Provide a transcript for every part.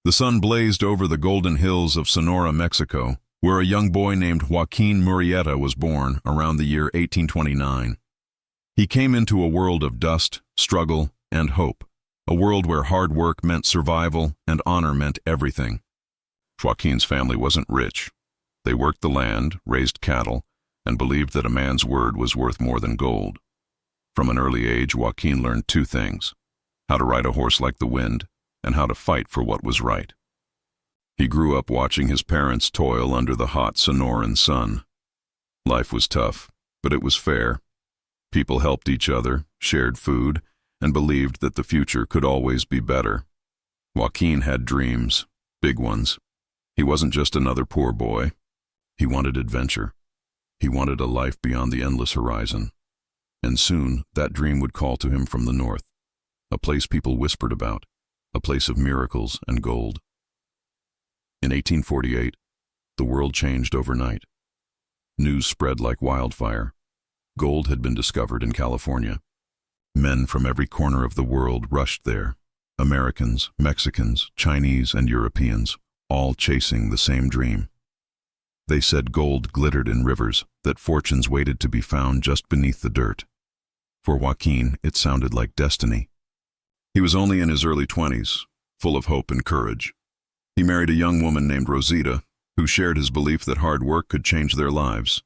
The sun blazed over the golden hills of Sonora, Mexico, where a young boy named Joaquin Murrieta was born around the year 1829. He came into a world of dust, struggle, and hope, a world where hard work meant survival and honor meant everything. Joaquin's family wasn't rich. They worked the land, raised cattle, and believed that a man's word was worth more than gold. From an early age, Joaquin learned two things: how to ride a horse like the wind, and how to fight for what was right. He grew up watching his parents toil under the hot Sonoran sun. Life was tough, but it was fair. People helped each other, shared food, and believed that the future could always be better. Joaquin had dreams, big ones. He wasn't just another poor boy. He wanted adventure. He wanted a life beyond the endless horizon. And soon, that dream would call to him from the north, a place people whispered about, a place of miracles and gold. In 1848, the world changed overnight. News spread like wildfire. Gold had been discovered in California. Men from every corner of the world rushed there. Americans, Mexicans, Chinese, and Europeans, all chasing the same dream. They said gold glittered in rivers, that fortunes waited to be found just beneath the dirt. For Joaquin, it sounded like destiny. He was only in his early 20s, full of hope and courage. He married a young woman named Rosita, who shared his belief that hard work could change their lives.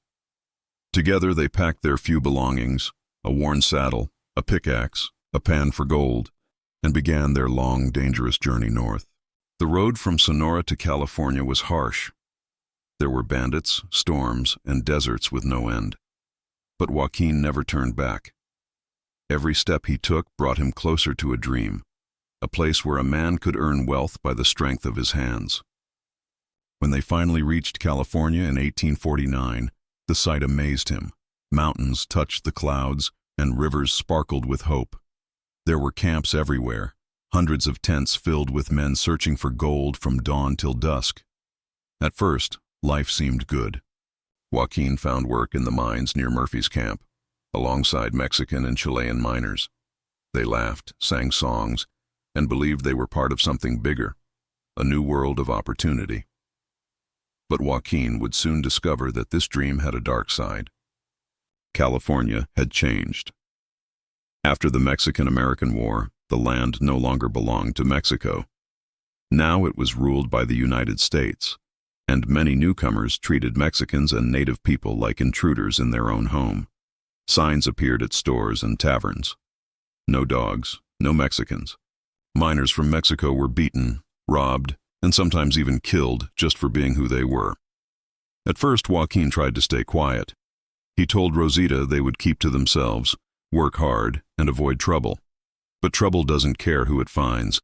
Together they packed their few belongings, a worn saddle, a pickaxe, a pan for gold, and began their long, dangerous journey north. The road from Sonora to California was harsh. There were bandits, storms, and deserts with no end. But Joaquin never turned back. Every step he took brought him closer to a dream, a place where a man could earn wealth by the strength of his hands. When they finally reached California in 1849, the sight amazed him. Mountains touched the clouds, and rivers sparkled with hope. There were camps everywhere, hundreds of tents filled with men searching for gold from dawn till dusk. At first, life seemed good. Joaquin found work in the mines near Murphy's camp, alongside Mexican and Chilean miners. They laughed, sang songs, and believed they were part of something bigger, a new world of opportunity. But Joaquin would soon discover that this dream had a dark side. California had changed. After the Mexican-American War, the land no longer belonged to Mexico. Now it was ruled by the United States, and many newcomers treated Mexicans and native people like intruders in their own home. Signs appeared at stores and taverns. No dogs, no Mexicans. Miners from Mexico were beaten, robbed, and sometimes even killed just for being who they were. At first, Joaquin tried to stay quiet. He told Rosita they would keep to themselves, work hard, and avoid trouble. But trouble doesn't care who it finds.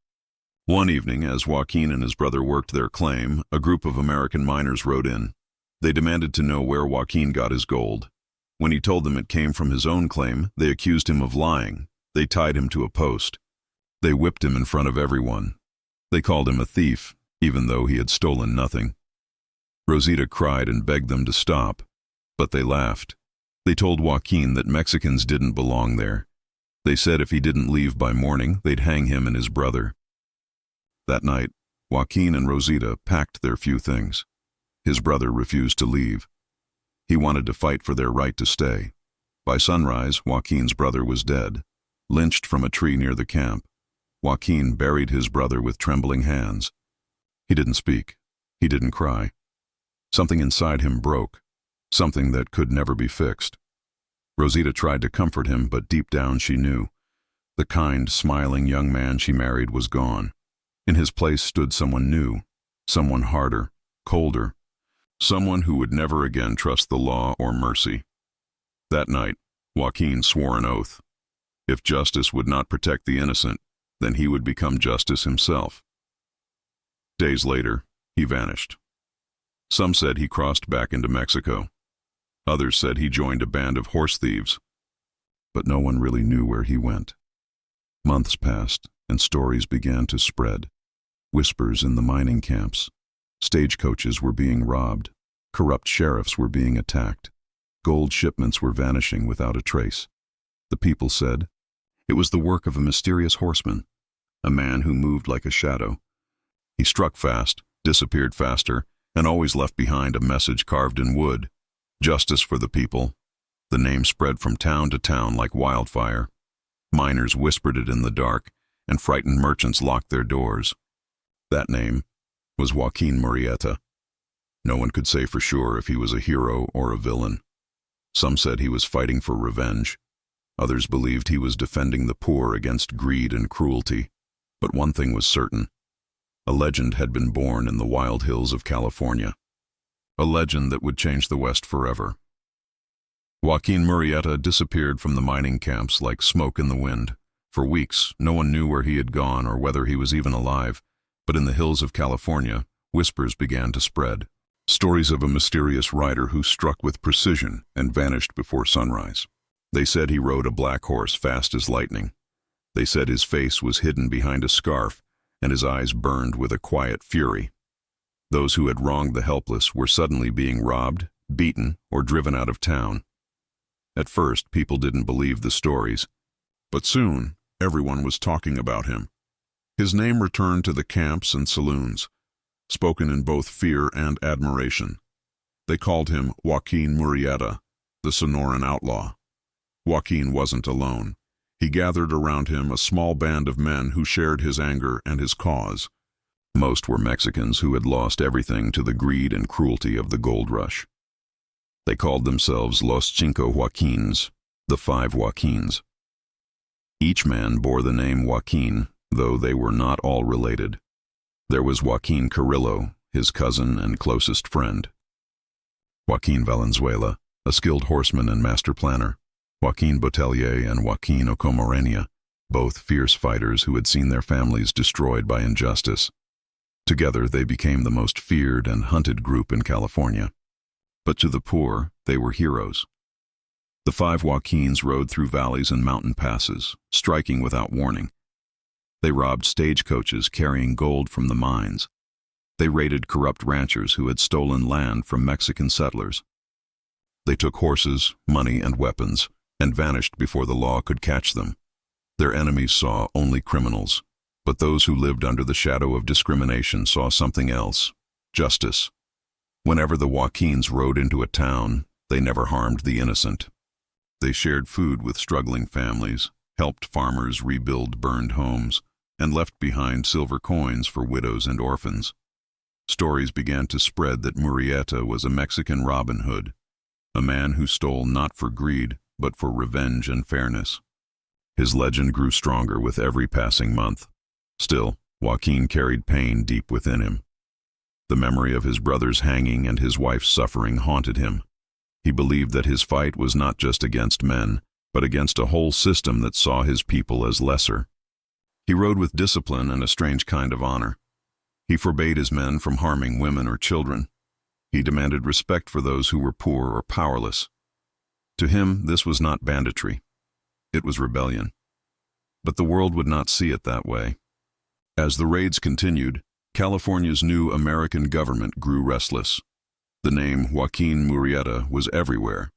One evening, as Joaquin and his brother worked their claim, a group of American miners rode in. They demanded to know where Joaquin got his gold. When he told them it came from his own claim, they accused him of lying. They tied him to a post. They whipped him in front of everyone. They called him a thief, even though he had stolen nothing. Rosita cried and begged them to stop, but they laughed. They told Joaquin that Mexicans didn't belong there. They said if he didn't leave by morning, they'd hang him and his brother. That night, Joaquin and Rosita packed their few things. His brother refused to leave. He wanted to fight for their right to stay. By sunrise, Joaquin's brother was dead, lynched from a tree near the camp. Joaquin buried his brother with trembling hands. He didn't speak. He didn't cry. Something inside him broke, something that could never be fixed. Rosita tried to comfort him, but deep down she knew. The kind, smiling young man she married was gone. In his place stood someone new, someone harder, colder, someone who would never again trust the law or mercy. That night, Joaquin swore an oath. If justice would not protect the innocent, then he would become justice himself. Days later, he vanished. Some said he crossed back into Mexico. Others said he joined a band of horse thieves. But no one really knew where he went. Months passed, and stories began to spread. Whispers in the mining camps. Stagecoaches were being robbed. Corrupt sheriffs were being attacked. Gold shipments were vanishing without a trace. The people said it was the work of a mysterious horseman, a man who moved like a shadow. He struck fast, disappeared faster, and always left behind a message carved in wood. Justice for the people. The name spread from town to town like wildfire. Miners whispered it in the dark, and frightened merchants locked their doors. That name was Joaquin Murrieta. No one could say for sure if he was a hero or a villain. Some said he was fighting for revenge. Others believed he was defending the poor against greed and cruelty. But one thing was certain. A legend had been born in the wild hills of California. A legend that would change the West forever. Joaquin Murrieta disappeared from the mining camps like smoke in the wind. For weeks, no one knew where he had gone or whether he was even alive. But in the hills of California, whispers began to spread. Stories of a mysterious rider who struck with precision and vanished before sunrise. They said he rode a black horse fast as lightning. They said his face was hidden behind a scarf and his eyes burned with a quiet fury. Those who had wronged the helpless were suddenly being robbed, beaten, or driven out of town. At first, people didn't believe the stories, but soon everyone was talking about him. His name returned to the camps and saloons, spoken in both fear and admiration. They called him Joaquin Murrieta, the Sonoran outlaw. Joaquin wasn't alone. He gathered around him a small band of men who shared his anger and his cause. Most were Mexicans who had lost everything to the greed and cruelty of the gold rush. They called themselves Los Cinco Joaquins, the 5 Joaquins. Each man bore the name Joaquin, though they were not all related. There was Joaquin Carrillo, his cousin and closest friend. Joaquin Valenzuela, a skilled horseman and master planner. Joaquin Botelier and Joaquin Ocomorenia, both fierce fighters who had seen their families destroyed by injustice. Together they became the most feared and hunted group in California. But to the poor, they were heroes. The 5 Joaquins rode through valleys and mountain passes, striking without warning. They robbed stagecoaches carrying gold from the mines. They raided corrupt ranchers who had stolen land from Mexican settlers. They took horses, money, and weapons, and vanished before the law could catch them. Their enemies saw only criminals, but those who lived under the shadow of discrimination saw something else: justice. Whenever the Joaquins rode into a town, they never harmed the innocent. They shared food with struggling families, helped farmers rebuild burned homes, and left behind silver coins for widows and orphans. Stories began to spread that Murrieta was a Mexican Robin Hood, a man who stole not for greed, but for revenge and fairness. His legend grew stronger with every passing month. Still, Joaquin carried pain deep within him. The memory of his brother's hanging and his wife's suffering haunted him. He believed that his fight was not just against men, but against a whole system that saw his people as lesser. He rode with discipline and a strange kind of honor. He forbade his men from harming women or children. He demanded respect for those who were poor or powerless. To him, this was not banditry. It was rebellion. But the world would not see it that way. As the raids continued, California's new American government grew restless. The name Joaquin Murrieta was everywhere.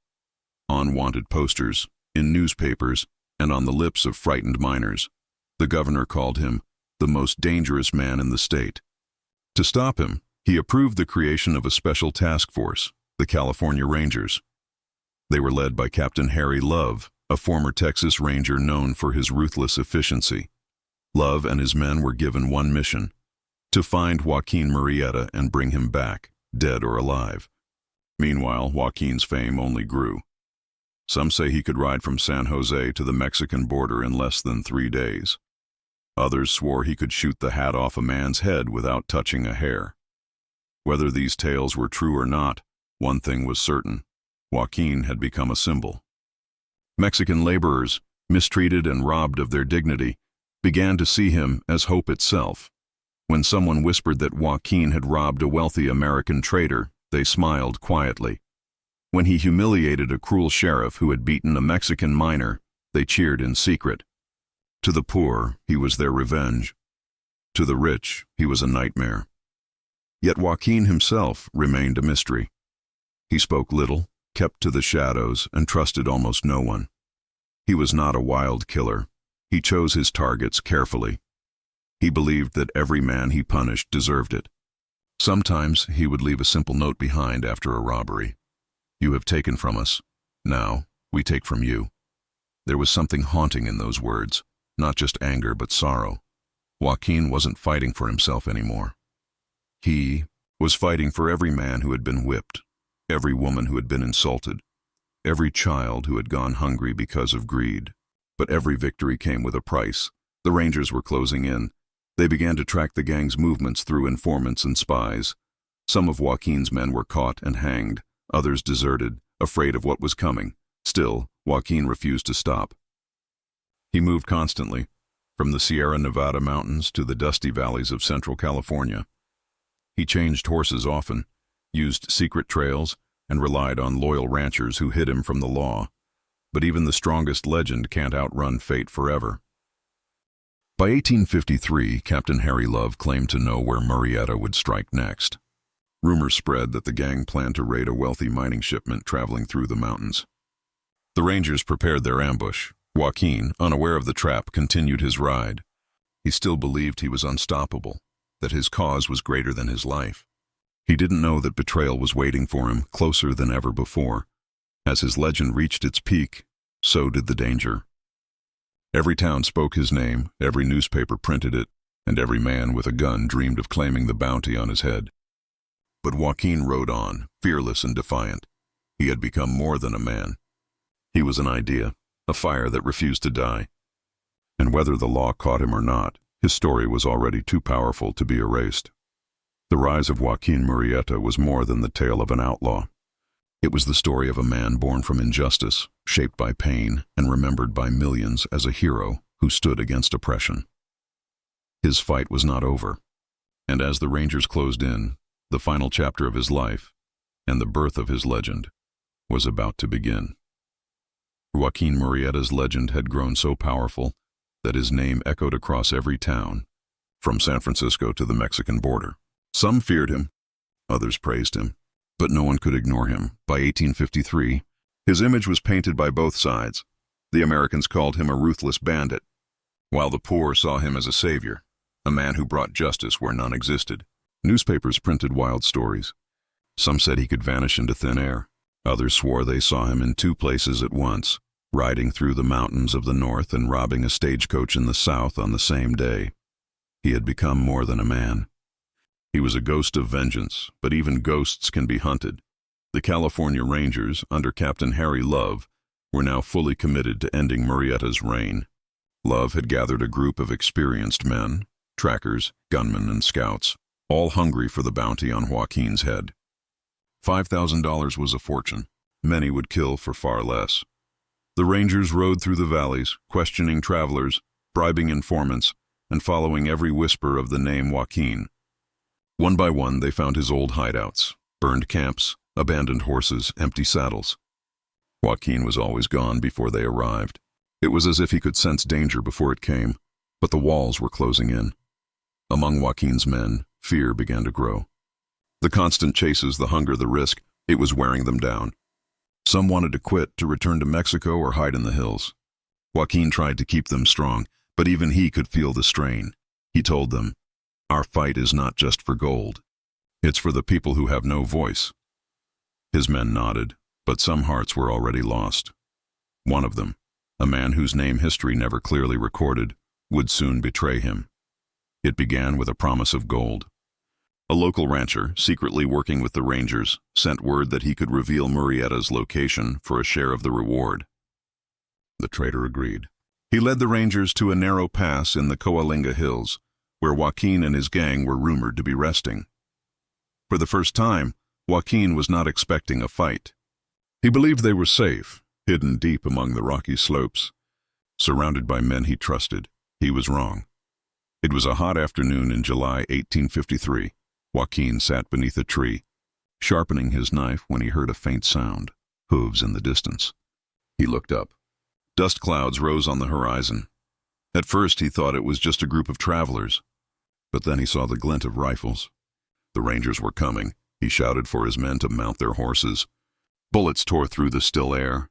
On wanted posters, in newspapers, and on the lips of frightened miners. The governor called him the most dangerous man in the state. To stop him, he approved the creation of a special task force, the California Rangers. They were led by Captain Harry Love, a former Texas Ranger known for his ruthless efficiency. Love and his men were given one mission: to find Joaquin Murrieta and bring him back, dead or alive. Meanwhile, Joaquin's fame only grew. Some say he could ride from San Jose to the Mexican border in less than 3 days. Others swore he could shoot the hat off a man's head without touching a hair. Whether these tales were true or not, one thing was certain: Joaquin had become a symbol. Mexican laborers, mistreated and robbed of their dignity, began to see him as hope itself. When someone whispered that Joaquin had robbed a wealthy American trader, they smiled quietly. When he humiliated a cruel sheriff who had beaten a Mexican miner, they cheered in secret. To the poor, he was their revenge. To the rich, he was a nightmare. Yet Joaquin himself remained a mystery. He spoke little, kept to the shadows, and trusted almost no one. He was not a wild killer. He chose his targets carefully. He believed that every man he punished deserved it. Sometimes he would leave a simple note behind after a robbery. "You have taken from us. Now, we take from you." There was something haunting in those words, not just anger but sorrow. Joaquin wasn't fighting for himself anymore. He was fighting for every man who had been whipped, every woman who had been insulted, every child who had gone hungry because of greed. But every victory came with a price. The Rangers were closing in. They began to track the gang's movements through informants and spies. Some of Joaquin's men were caught and hanged. Others deserted, afraid of what was coming. Still, Joaquin refused to stop. He moved constantly, from the Sierra Nevada mountains to the dusty valleys of Central California. He changed horses often, used secret trails, and relied on loyal ranchers who hid him from the law. But even the strongest legend can't outrun fate forever. By 1853, Captain Harry Love claimed to know where Murrieta would strike next. Rumors spread that the gang planned to raid a wealthy mining shipment traveling through the mountains. The Rangers prepared their ambush. Joaquin, unaware of the trap, continued his ride. He still believed he was unstoppable, that his cause was greater than his life. He didn't know that betrayal was waiting for him, closer than ever before. As his legend reached its peak, so did the danger. Every town spoke his name, every newspaper printed it, and every man with a gun dreamed of claiming the bounty on his head. But Joaquin rode on, fearless and defiant. He had become more than a man. He was an idea, a fire that refused to die. And whether the law caught him or not, his story was already too powerful to be erased. The rise of Joaquin Murrieta was more than the tale of an outlaw. It was the story of a man born from injustice, shaped by pain, and remembered by millions as a hero who stood against oppression. His fight was not over, and as the Rangers closed in, the final chapter of his life, and the birth of his legend, was about to begin. Joaquin Murrieta's legend had grown so powerful that his name echoed across every town, from San Francisco to the Mexican border. Some feared him, others praised him. But no one could ignore him. By 1853, his image was painted by both sides. The Americans called him a ruthless bandit, while the poor saw him as a savior, a man who brought justice where none existed. Newspapers printed wild stories. Some said he could vanish into thin air. Others swore they saw him in two places at once, riding through the mountains of the north and robbing a stagecoach in the south on the same day. He had become more than a man. He was a ghost of vengeance, but even ghosts can be hunted. The California Rangers, under Captain Harry Love, were now fully committed to ending Murrieta's reign. Love had gathered a group of experienced men, trackers, gunmen, and scouts, all hungry for the bounty on Joaquin's head. $5,000 was a fortune. Many would kill for far less. The Rangers rode through the valleys, questioning travelers, bribing informants, and following every whisper of the name Joaquin. One by one, they found his old hideouts, burned camps, abandoned horses, empty saddles. Joaquin was always gone before they arrived. It was as if he could sense danger before it came, but the walls were closing in. Among Joaquin's men, fear began to grow. The constant chases, the hunger, the risk, it was wearing them down. Some wanted to quit, to return to Mexico or hide in the hills. Joaquin tried to keep them strong, but even he could feel the strain. He told them, "Our fight is not just for gold. It's for the people who have no voice." His men nodded, but some hearts were already lost. One of them, a man whose name history never clearly recorded, would soon betray him. It began with a promise of gold. A local rancher, secretly working with the Rangers, sent word that he could reveal Murrieta's location for a share of the reward. The traitor agreed. He led the Rangers to a narrow pass in the Coalinga Hills, where Joaquin and his gang were rumored to be resting. For the first time, Joaquin was not expecting a fight. He believed they were safe, hidden deep among the rocky slopes, surrounded by men he trusted. He was wrong. It was a hot afternoon in July 1853. Joaquin sat beneath a tree, sharpening his knife when he heard a faint sound, hooves in the distance. He looked up. Dust clouds rose on the horizon. At first he thought it was just a group of travelers, but then he saw the glint of rifles. The Rangers were coming. He shouted for his men to mount their horses. Bullets tore through the still air.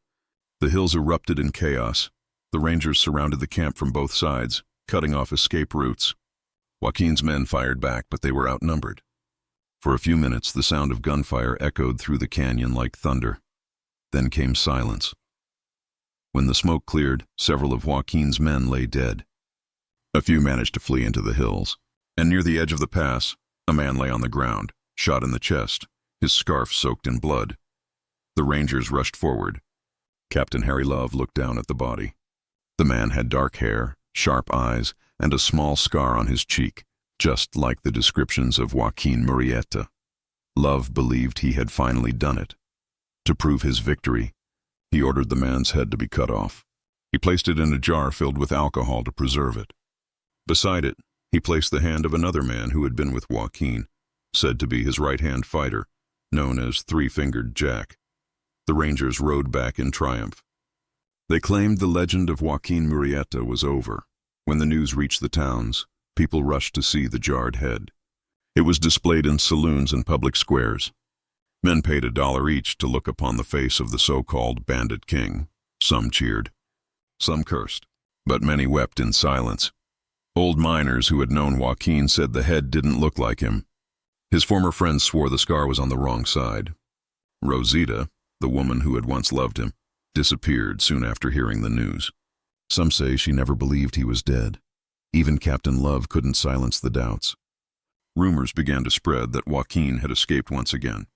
The hills erupted in chaos. The Rangers surrounded the camp from both sides, cutting off escape routes. Joaquin's men fired back, but they were outnumbered. For a few minutes, the sound of gunfire echoed through the canyon like thunder. Then came silence. When the smoke cleared, several of Joaquin's men lay dead. A few managed to flee into the hills, and near the edge of the pass, a man lay on the ground, shot in the chest, his scarf soaked in blood. The Rangers rushed forward. Captain Harry Love looked down at the body. The man had dark hair, sharp eyes, and a small scar on his cheek, just like the descriptions of Joaquin Murrieta. Love believed he had finally done it. To prove his victory, he ordered the man's head to be cut off. He placed it in a jar filled with alcohol to preserve it. Beside it, he placed the hand of another man who had been with Joaquin, said to be his right-hand fighter, known as Three-Fingered Jack. The Rangers rode back in triumph. They claimed the legend of Joaquin Murrieta was over. When the news reached the towns, people rushed to see the jarred head. It was displayed in saloons and public squares. Men paid $1 each to look upon the face of the so-called bandit king. Some cheered. Some cursed. But many wept in silence. Old miners who had known Joaquin said the head didn't look like him. His former friends swore the scar was on the wrong side. Rosita, the woman who had once loved him, disappeared soon after hearing the news. Some say she never believed he was dead. Even Captain Love couldn't silence the doubts. Rumors began to spread that Joaquin had escaped once again,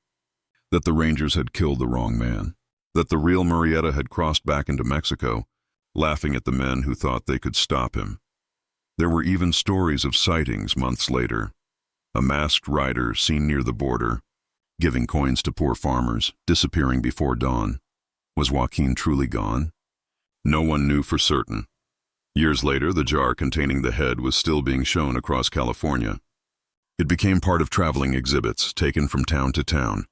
that the Rangers had killed the wrong man, that the real Murrieta had crossed back into Mexico, laughing at the men who thought they could stop him. There were even stories of sightings months later. A masked rider seen near the border, giving coins to poor farmers, disappearing before dawn. Was Joaquin truly gone? No one knew for certain. Years later, the jar containing the head was still being shown across California. It became part of traveling exhibits taken from town to town.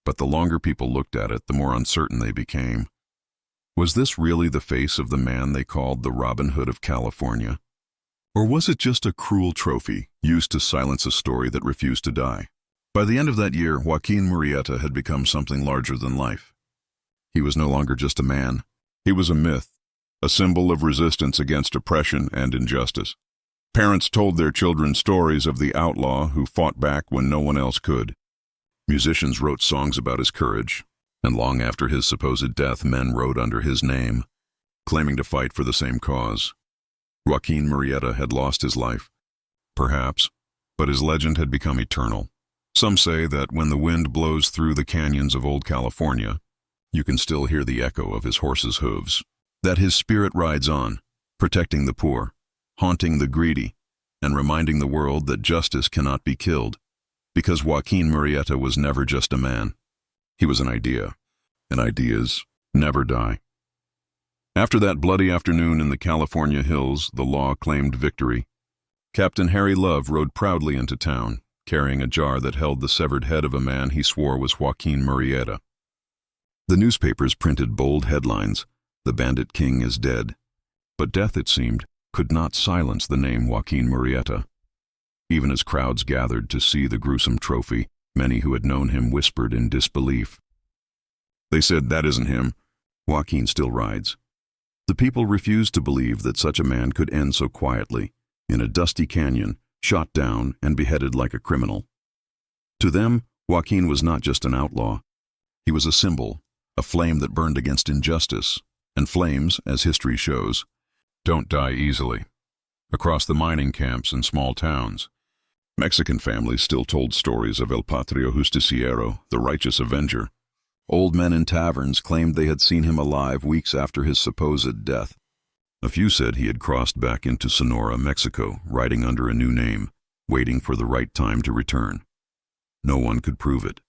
But the longer people looked at it, the more uncertain they became. Was this really the face of the man they called the Robin Hood of California? Or was it just a cruel trophy used to silence a story that refused to die? By the end of that year, Joaquin Murrieta had become something larger than life. He was no longer just a man. He was a myth, a symbol of resistance against oppression and injustice. Parents told their children stories of the outlaw who fought back when no one else could. Musicians wrote songs about his courage, and long after his supposed death, men wrote under his name, claiming to fight for the same cause. Joaquin Murrieta had lost his life, perhaps, but his legend had become eternal. Some say that when the wind blows through the canyons of old California, you can still hear the echo of his horse's hooves, that his spirit rides on, protecting the poor, haunting the greedy, and reminding the world that justice cannot be killed, because Joaquin Murrieta was never just a man. He was an idea, and ideas never die. After that bloody afternoon in the California hills, the law claimed victory. Captain Harry Love rode proudly into town, carrying a jar that held the severed head of a man he swore was Joaquin Murrieta. The newspapers printed bold headlines, "The Bandit King is dead." But death, it seemed, could not silence the name Joaquin Murrieta. Even as crowds gathered to see the gruesome trophy, many who had known him whispered in disbelief. They said, "That isn't him. Joaquin still rides." The people refused to believe that such a man could end so quietly, in a dusty canyon, shot down and beheaded like a criminal. To them, Joaquin was not just an outlaw. He was a symbol, a flame that burned against injustice, and flames, as history shows, don't die easily. Across the mining camps and small towns, Mexican families still told stories of El Patrio Justiciero, the righteous avenger. Old men in taverns claimed they had seen him alive weeks after his supposed death. A few said he had crossed back into Sonora, Mexico, riding under a new name, waiting for the right time to return. No one could prove it,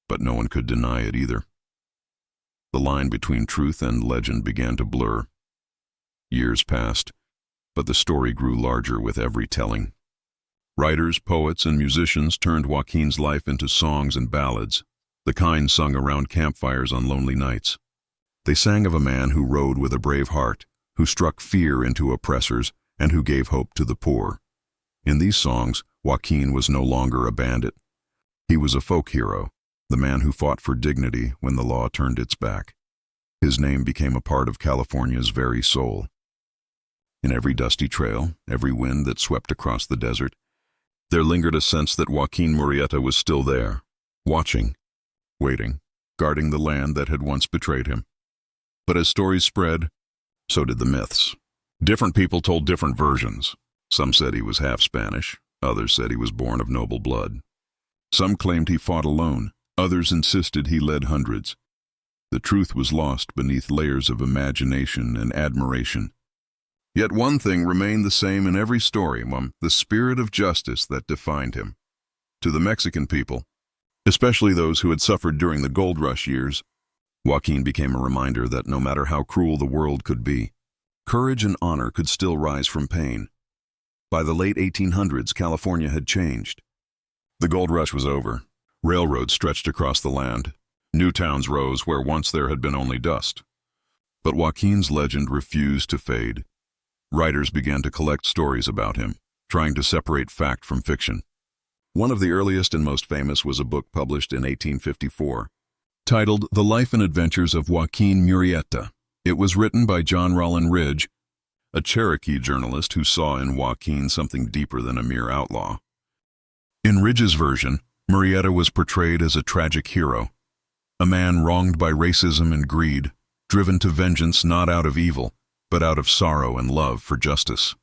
but no one could deny it either. The line between truth and legend began to blur. Years passed, but the story grew larger with every telling. Writers, poets, and musicians turned Joaquin's life into songs and ballads, the kind sung around campfires on lonely nights. They sang of a man who rode with a brave heart, who struck fear into oppressors, and who gave hope to the poor. In these songs, Joaquin was no longer a bandit. He was a folk hero, the man who fought for dignity when the law turned its back. His name became a part of California's very soul. In every dusty trail, every wind that swept across the desert, there lingered a sense that Joaquin Murrieta was still there, watching, waiting, guarding the land that had once betrayed him. But as stories spread, so did the myths. Different people told different versions. Some said he was half Spanish, others said he was born of noble blood. Some claimed he fought alone, others insisted he led hundreds. The truth was lost beneath layers of imagination and admiration. Yet one thing remained the same in every story, the spirit of justice that defined him. To the Mexican people, especially those who had suffered during the gold rush years, Joaquin became a reminder that no matter how cruel the world could be, courage and honor could still rise from pain. By the late 1800s, California had changed. The gold rush was over. Railroads stretched across the land. New towns rose where once there had been only dust. But Joaquin's legend refused to fade. Writers began to collect stories about him, trying to separate fact from fiction. One of the earliest and most famous was a book published in 1854, titled The Life and Adventures of Joaquin Murrieta. It was written by John Rollin Ridge, a Cherokee journalist who saw in Joaquin something deeper than a mere outlaw. In Ridge's version, Murrieta was portrayed as a tragic hero, a man wronged by racism and greed, driven to vengeance not out of evil, but out of sorrow and love for justice.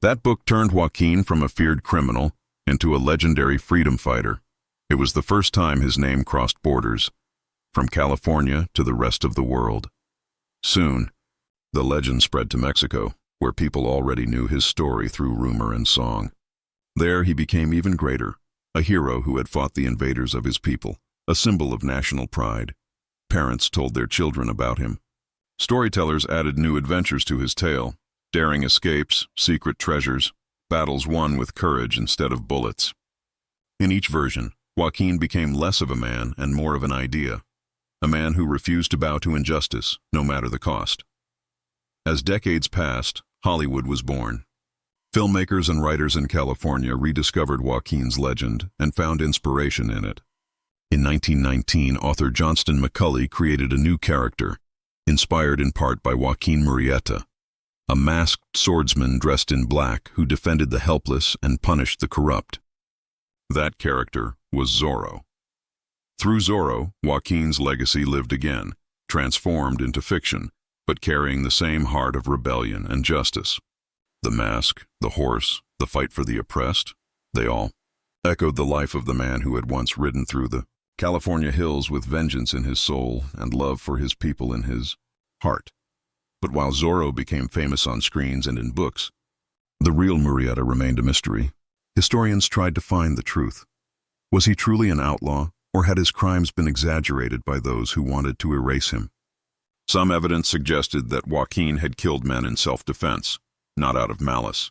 That book turned Joaquin from a feared criminal into a legendary freedom fighter. It was the first time his name crossed borders, from California to the rest of the world. Soon, the legend spread to Mexico, where people already knew his story through rumor and song. There he became even greater, a hero who had fought the invaders of his people, a symbol of national pride. Parents told their children about him. Storytellers added new adventures to his tale, daring escapes, secret treasures, battles won with courage instead of bullets. In each version, Joaquin became less of a man and more of an idea, a man who refused to bow to injustice, no matter the cost. As decades passed, Hollywood was born. Filmmakers and writers in California rediscovered Joaquin's legend and found inspiration in it. In 1919, author Johnston McCulley created a new character, inspired in part by Joaquin Murrieta, a masked swordsman dressed in black who defended the helpless and punished the corrupt. That character was Zorro. Through Zorro, Joaquin's legacy lived again, transformed into fiction, but carrying the same heart of rebellion and justice. The mask, the horse, the fight for the oppressed, they all echoed the life of the man who had once ridden through the California hills with vengeance in his soul and love for his people in his heart. But while Zorro became famous on screens and in books, the real Murrieta remained a mystery. Historians tried to find the truth. Was he truly an outlaw, or had his crimes been exaggerated by those who wanted to erase him? Some evidence suggested that Joaquin had killed men in self-defense, not out of malice.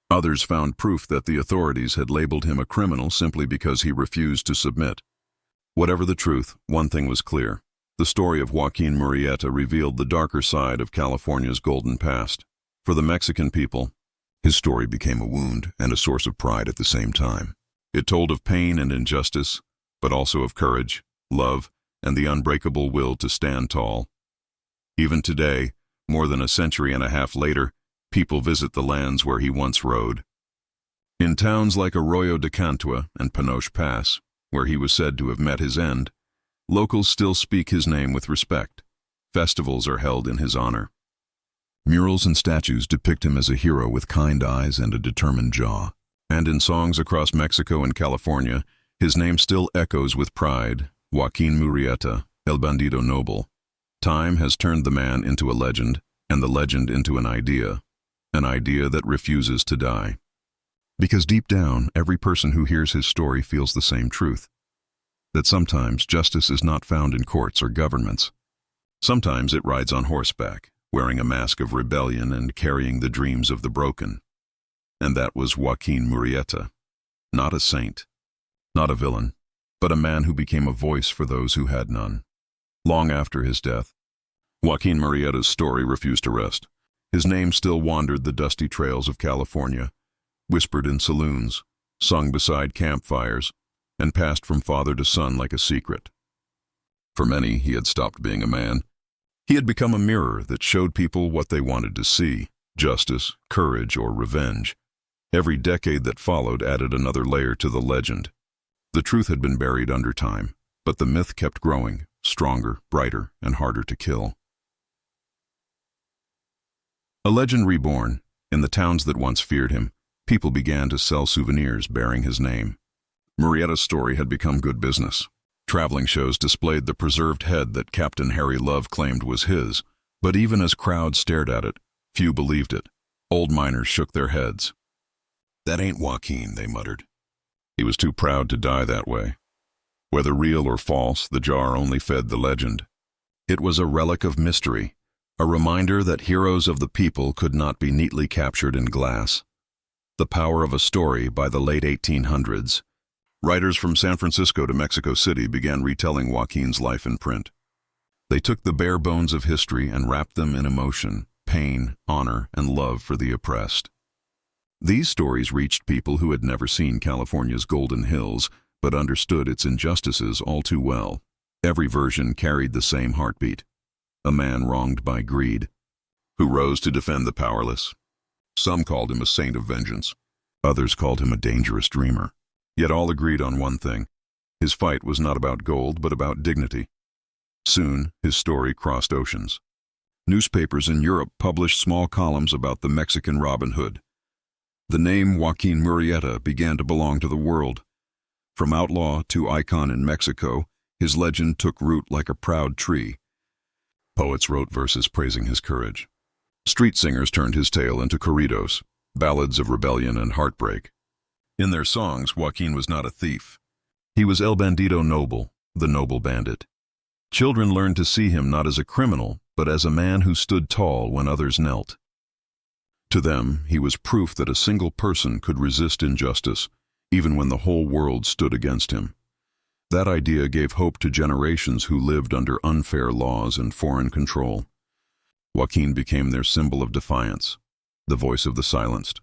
Others found proof that the authorities had labeled him a criminal simply because he refused to submit. Whatever the truth, one thing was clear. The story of Joaquin Murrieta revealed the darker side of California's golden past. For the Mexican people, his story became a wound and a source of pride at the same time. It told of pain and injustice, but also of courage, love, and the unbreakable will to stand tall. Even today, more than a century and a half later, people visit the lands where he once rode. In towns like Arroyo de Cantua and Panoche Pass, where he was said to have met his end, locals still speak his name with respect. Festivals are held in his honor. Murals and statues depict him as a hero with kind eyes and a determined jaw. And in songs across Mexico and California, his name still echoes with pride, Joaquin Murrieta, El Bandido Noble. Time has turned the man into a legend, and the legend into an idea that refuses to die. Because deep down, every person who hears his story feels the same truth, that sometimes justice is not found in courts or governments. Sometimes it rides on horseback, wearing a mask of rebellion and carrying the dreams of the broken. And that was Joaquin Murrieta, not a saint, not a villain, but a man who became a voice for those who had none. Long after his death, Joaquin Murrieta's story refused to rest. His name still wandered the dusty trails of California, whispered in saloons, sung beside campfires, and passed from father to son like a secret. For many, he had stopped being a man. He had become a mirror that showed people what they wanted to see, justice, courage, or revenge. Every decade that followed added another layer to the legend. The truth had been buried under time, but the myth kept growing, stronger, brighter, and harder to kill. A legend reborn. In the towns that once feared him, people began to sell souvenirs bearing his name. Murrieta's story had become good business. Traveling shows displayed the preserved head that Captain Harry Love claimed was his, but even as crowds stared at it, few believed it. Old miners shook their heads. "That ain't Joaquin," they muttered. He was too proud to die that way. Whether real or false, the jar only fed the legend. It was a relic of mystery, a reminder that heroes of the people could not be neatly captured in glass. The power of a story. By the late 1800s, writers from San Francisco to Mexico City began retelling Joaquin's life in print. They took the bare bones of history and wrapped them in emotion, pain, honor, and love for the oppressed. These stories reached people who had never seen California's Golden Hills, but understood its injustices all too well. Every version carried the same heartbeat. A man wronged by greed, who rose to defend the powerless. Some called him a saint of vengeance. Others called him a dangerous dreamer. Yet all agreed on one thing. His fight was not about gold, but about dignity. Soon, his story crossed oceans. Newspapers in Europe published small columns about the Mexican Robin Hood. The name Joaquin Murrieta began to belong to the world. From outlaw to icon in Mexico, his legend took root like a proud tree. Poets wrote verses praising his courage. Street singers turned his tale into corridos, ballads of rebellion and heartbreak. In their songs, Joaquin was not a thief. He was El Bandido Noble, the noble bandit. Children learned to see him not as a criminal, but as a man who stood tall when others knelt. To them, he was proof that a single person could resist injustice, even when the whole world stood against him. That idea gave hope to generations who lived under unfair laws and foreign control. Joaquin became their symbol of defiance, the voice of the silenced.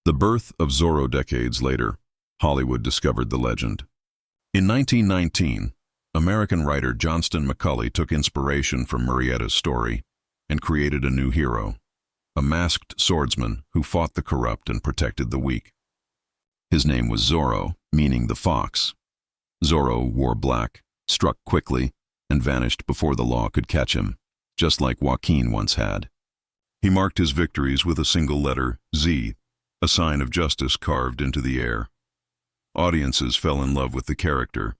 The birth of Zorro. Decades later, Hollywood discovered the legend. In 1919, American writer Johnston McCulley took inspiration from Murrieta's story and created a new hero, a masked swordsman who fought the corrupt and protected the weak. His name was Zorro, meaning the fox. Zorro wore black, struck quickly, and vanished before the law could catch him, just like Joaquin once had. He marked his victories with a single letter, Z, a sign of justice carved into the air. Audiences fell in love with the character.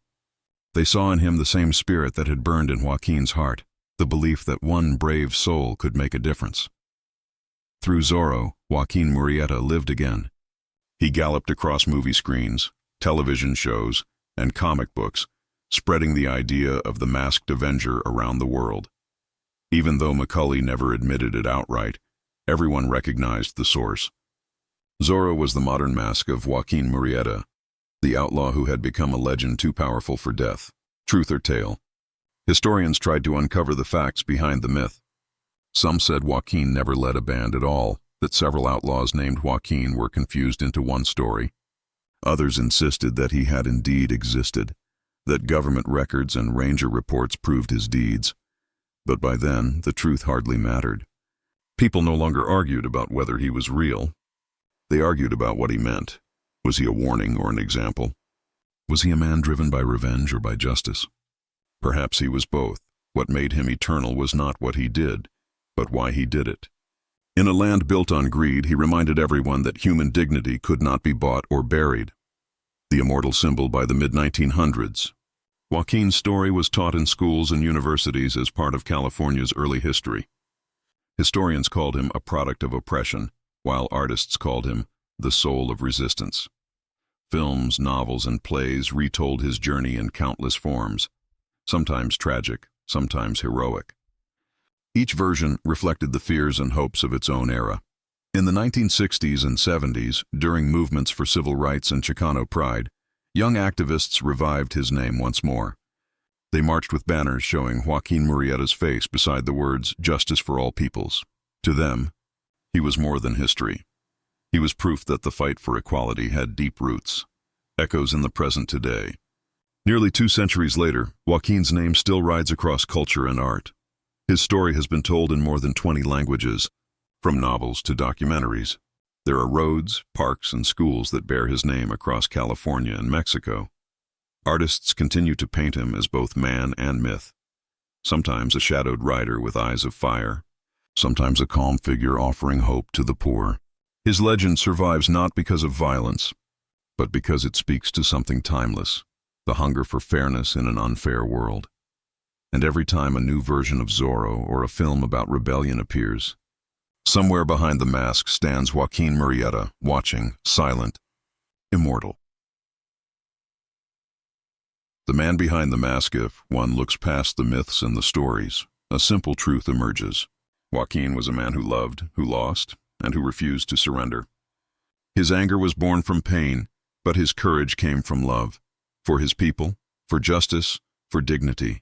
They saw in him the same spirit that had burned in Joaquin's heart, the belief that one brave soul could make a difference. Through Zorro, Joaquin Murrieta lived again. He galloped across movie screens, television shows, and comic books, spreading the idea of the masked avenger around the world. Even though McCulley never admitted it outright, everyone recognized the source. Zorro was the modern mask of Joaquin Murrieta, the outlaw who had become a legend too powerful for death. Truth or tale? Historians tried to uncover the facts behind the myth. Some said Joaquin never led a band at all, that several outlaws named Joaquin were confused into one story. Others insisted that he had indeed existed, that government records and ranger reports proved his deeds. But by then, the truth hardly mattered. People no longer argued about whether he was real. They argued about what he meant. Was he a warning or an example? Was he a man driven by revenge or by justice? Perhaps he was both. What made him eternal was not what he did, but why he did it. In a land built on greed, he reminded everyone that human dignity could not be bought or buried. The immortal symbol by the mid-1900s. Joaquin's story was taught in schools and universities as part of California's early history. Historians called him a product of oppression, while artists called him the soul of resistance. Films, novels, and plays retold his journey in countless forms, sometimes tragic, sometimes heroic. Each version reflected the fears and hopes of its own era. In the 1960s and 70s, during movements for civil rights and Chicano pride, young activists revived his name once more. They marched with banners showing Joaquin Murrieta's face beside the words, "Justice for all peoples." To them, he was more than history. He was proof that the fight for equality had deep roots, echoes in the present today. Nearly 2 centuries later, Joaquin's name still rides across culture and art. His story has been told in more than 20 languages. From novels to documentaries, there are roads, parks, and schools that bear his name across California and Mexico. Artists continue to paint him as both man and myth, sometimes a shadowed rider with eyes of fire, sometimes a calm figure offering hope to the poor. His legend survives not because of violence, but because it speaks to something timeless, the hunger for fairness in an unfair world. And every time a new version of Zorro or a film about rebellion appears, somewhere behind the mask stands Joaquin Murrieta, watching, silent, immortal. The man behind the mask. If one looks past the myths and the stories, a simple truth emerges. Joaquin was a man who loved, who lost, and who refused to surrender. His anger was born from pain, but his courage came from love, for his people, for justice, for dignity.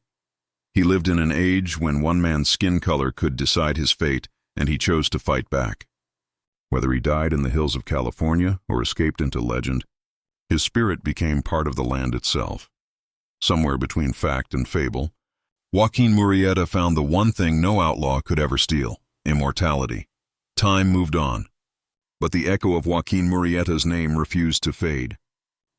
He lived in an age when one man's skin color could decide his fate, and he chose to fight back. Whether he died in the hills of California or escaped into legend, his spirit became part of the land itself. Somewhere between fact and fable, Joaquin Murrieta found the one thing no outlaw could ever steal: immortality. Time moved on, but the echo of Joaquin Murrieta's name refused to fade.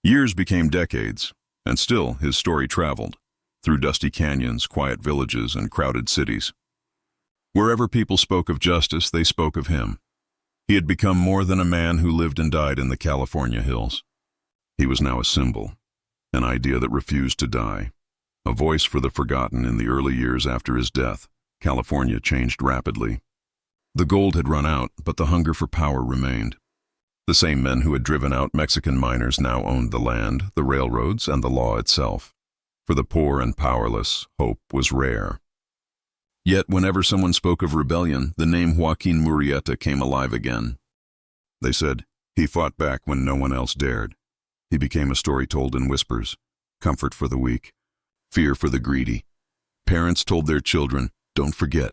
Years became decades, and still his story traveled, through dusty canyons, quiet villages, and crowded cities. Wherever people spoke of justice, they spoke of him. He had become more than a man who lived and died in the California hills. He was now a symbol, an idea that refused to die, a voice for the forgotten. In the early years after his death, California changed rapidly. The gold had run out, but the hunger for power remained. The same men who had driven out Mexican miners now owned the land, the railroads, and the law itself. For the poor and powerless, hope was rare. Yet whenever someone spoke of rebellion, the name Joaquin Murrieta came alive again. They said, he fought back when no one else dared. He became a story told in whispers, comfort for the weak, fear for the greedy. Parents told their children, don't forget,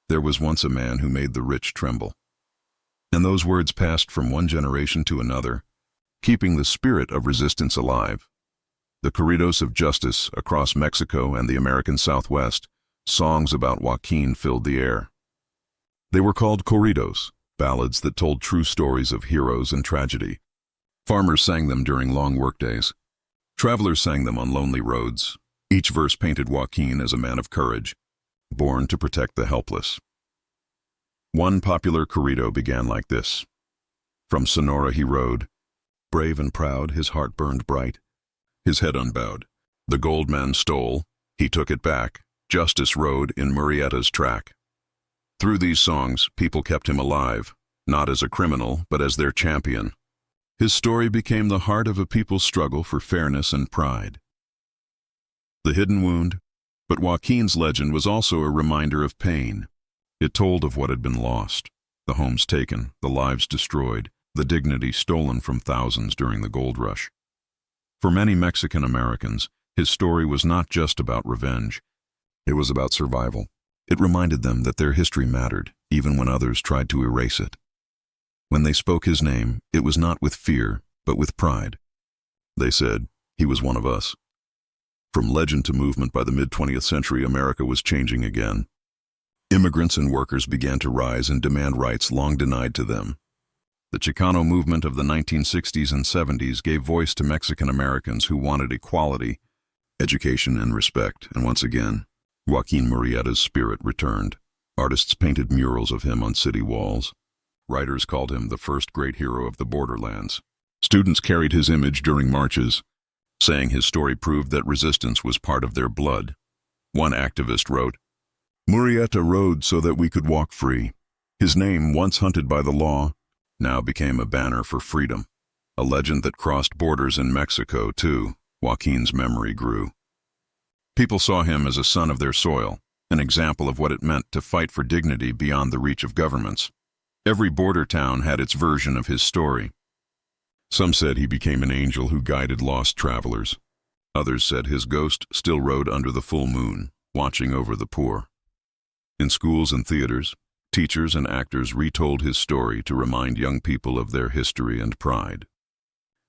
there was once a man who made the rich tremble. And those words passed from one generation to another, keeping the spirit of resistance alive. The corridos of justice across Mexico and the American Southwest, songs about Joaquin filled the air. They were called corridos, ballads that told true stories of heroes and tragedy. Farmers sang them during long workdays. Travelers sang them on lonely roads. Each verse painted Joaquin as a man of courage, born to protect the helpless. One popular corrido began like this. From Sonora he rode, brave and proud, his heart burned bright, his head unbowed. The gold man stole, he took it back, justice rode in Murrieta's track. Through these songs, people kept him alive, not as a criminal, but as their champion. His story became the heart of a people's struggle for fairness and pride. The hidden wound, but Joaquin's legend was also a reminder of pain. It told of what had been lost, the homes taken, the lives destroyed, the dignity stolen from thousands during the gold rush. For many Mexican Americans, his story was not just about revenge. It was about survival. It reminded them that their history mattered, even when others tried to erase it. When they spoke his name, it was not with fear, but with pride. They said, he was one of us. From legend to movement, by the mid-20th century, America was changing again. Immigrants and workers began to rise and demand rights long denied to them. The Chicano movement of the 1960s and 70s gave voice to Mexican Americans who wanted equality, education, and respect, and once again, Joaquin Murrieta's spirit returned. Artists painted murals of him on city walls. Writers called him the first great hero of the borderlands. Students carried his image during marches, saying his story proved that resistance was part of their blood. One activist wrote, Murrieta rode so that we could walk free. His name, once hunted by the law, now became a banner for freedom. A legend that crossed borders in Mexico, too. Joaquin's memory grew. People saw him as a son of their soil, an example of what it meant to fight for dignity beyond the reach of governments. Every border town had its version of his story. Some said he became an angel who guided lost travelers. Others said his ghost still rode under the full moon, watching over the poor. In schools and theaters, teachers and actors retold his story to remind young people of their history and pride.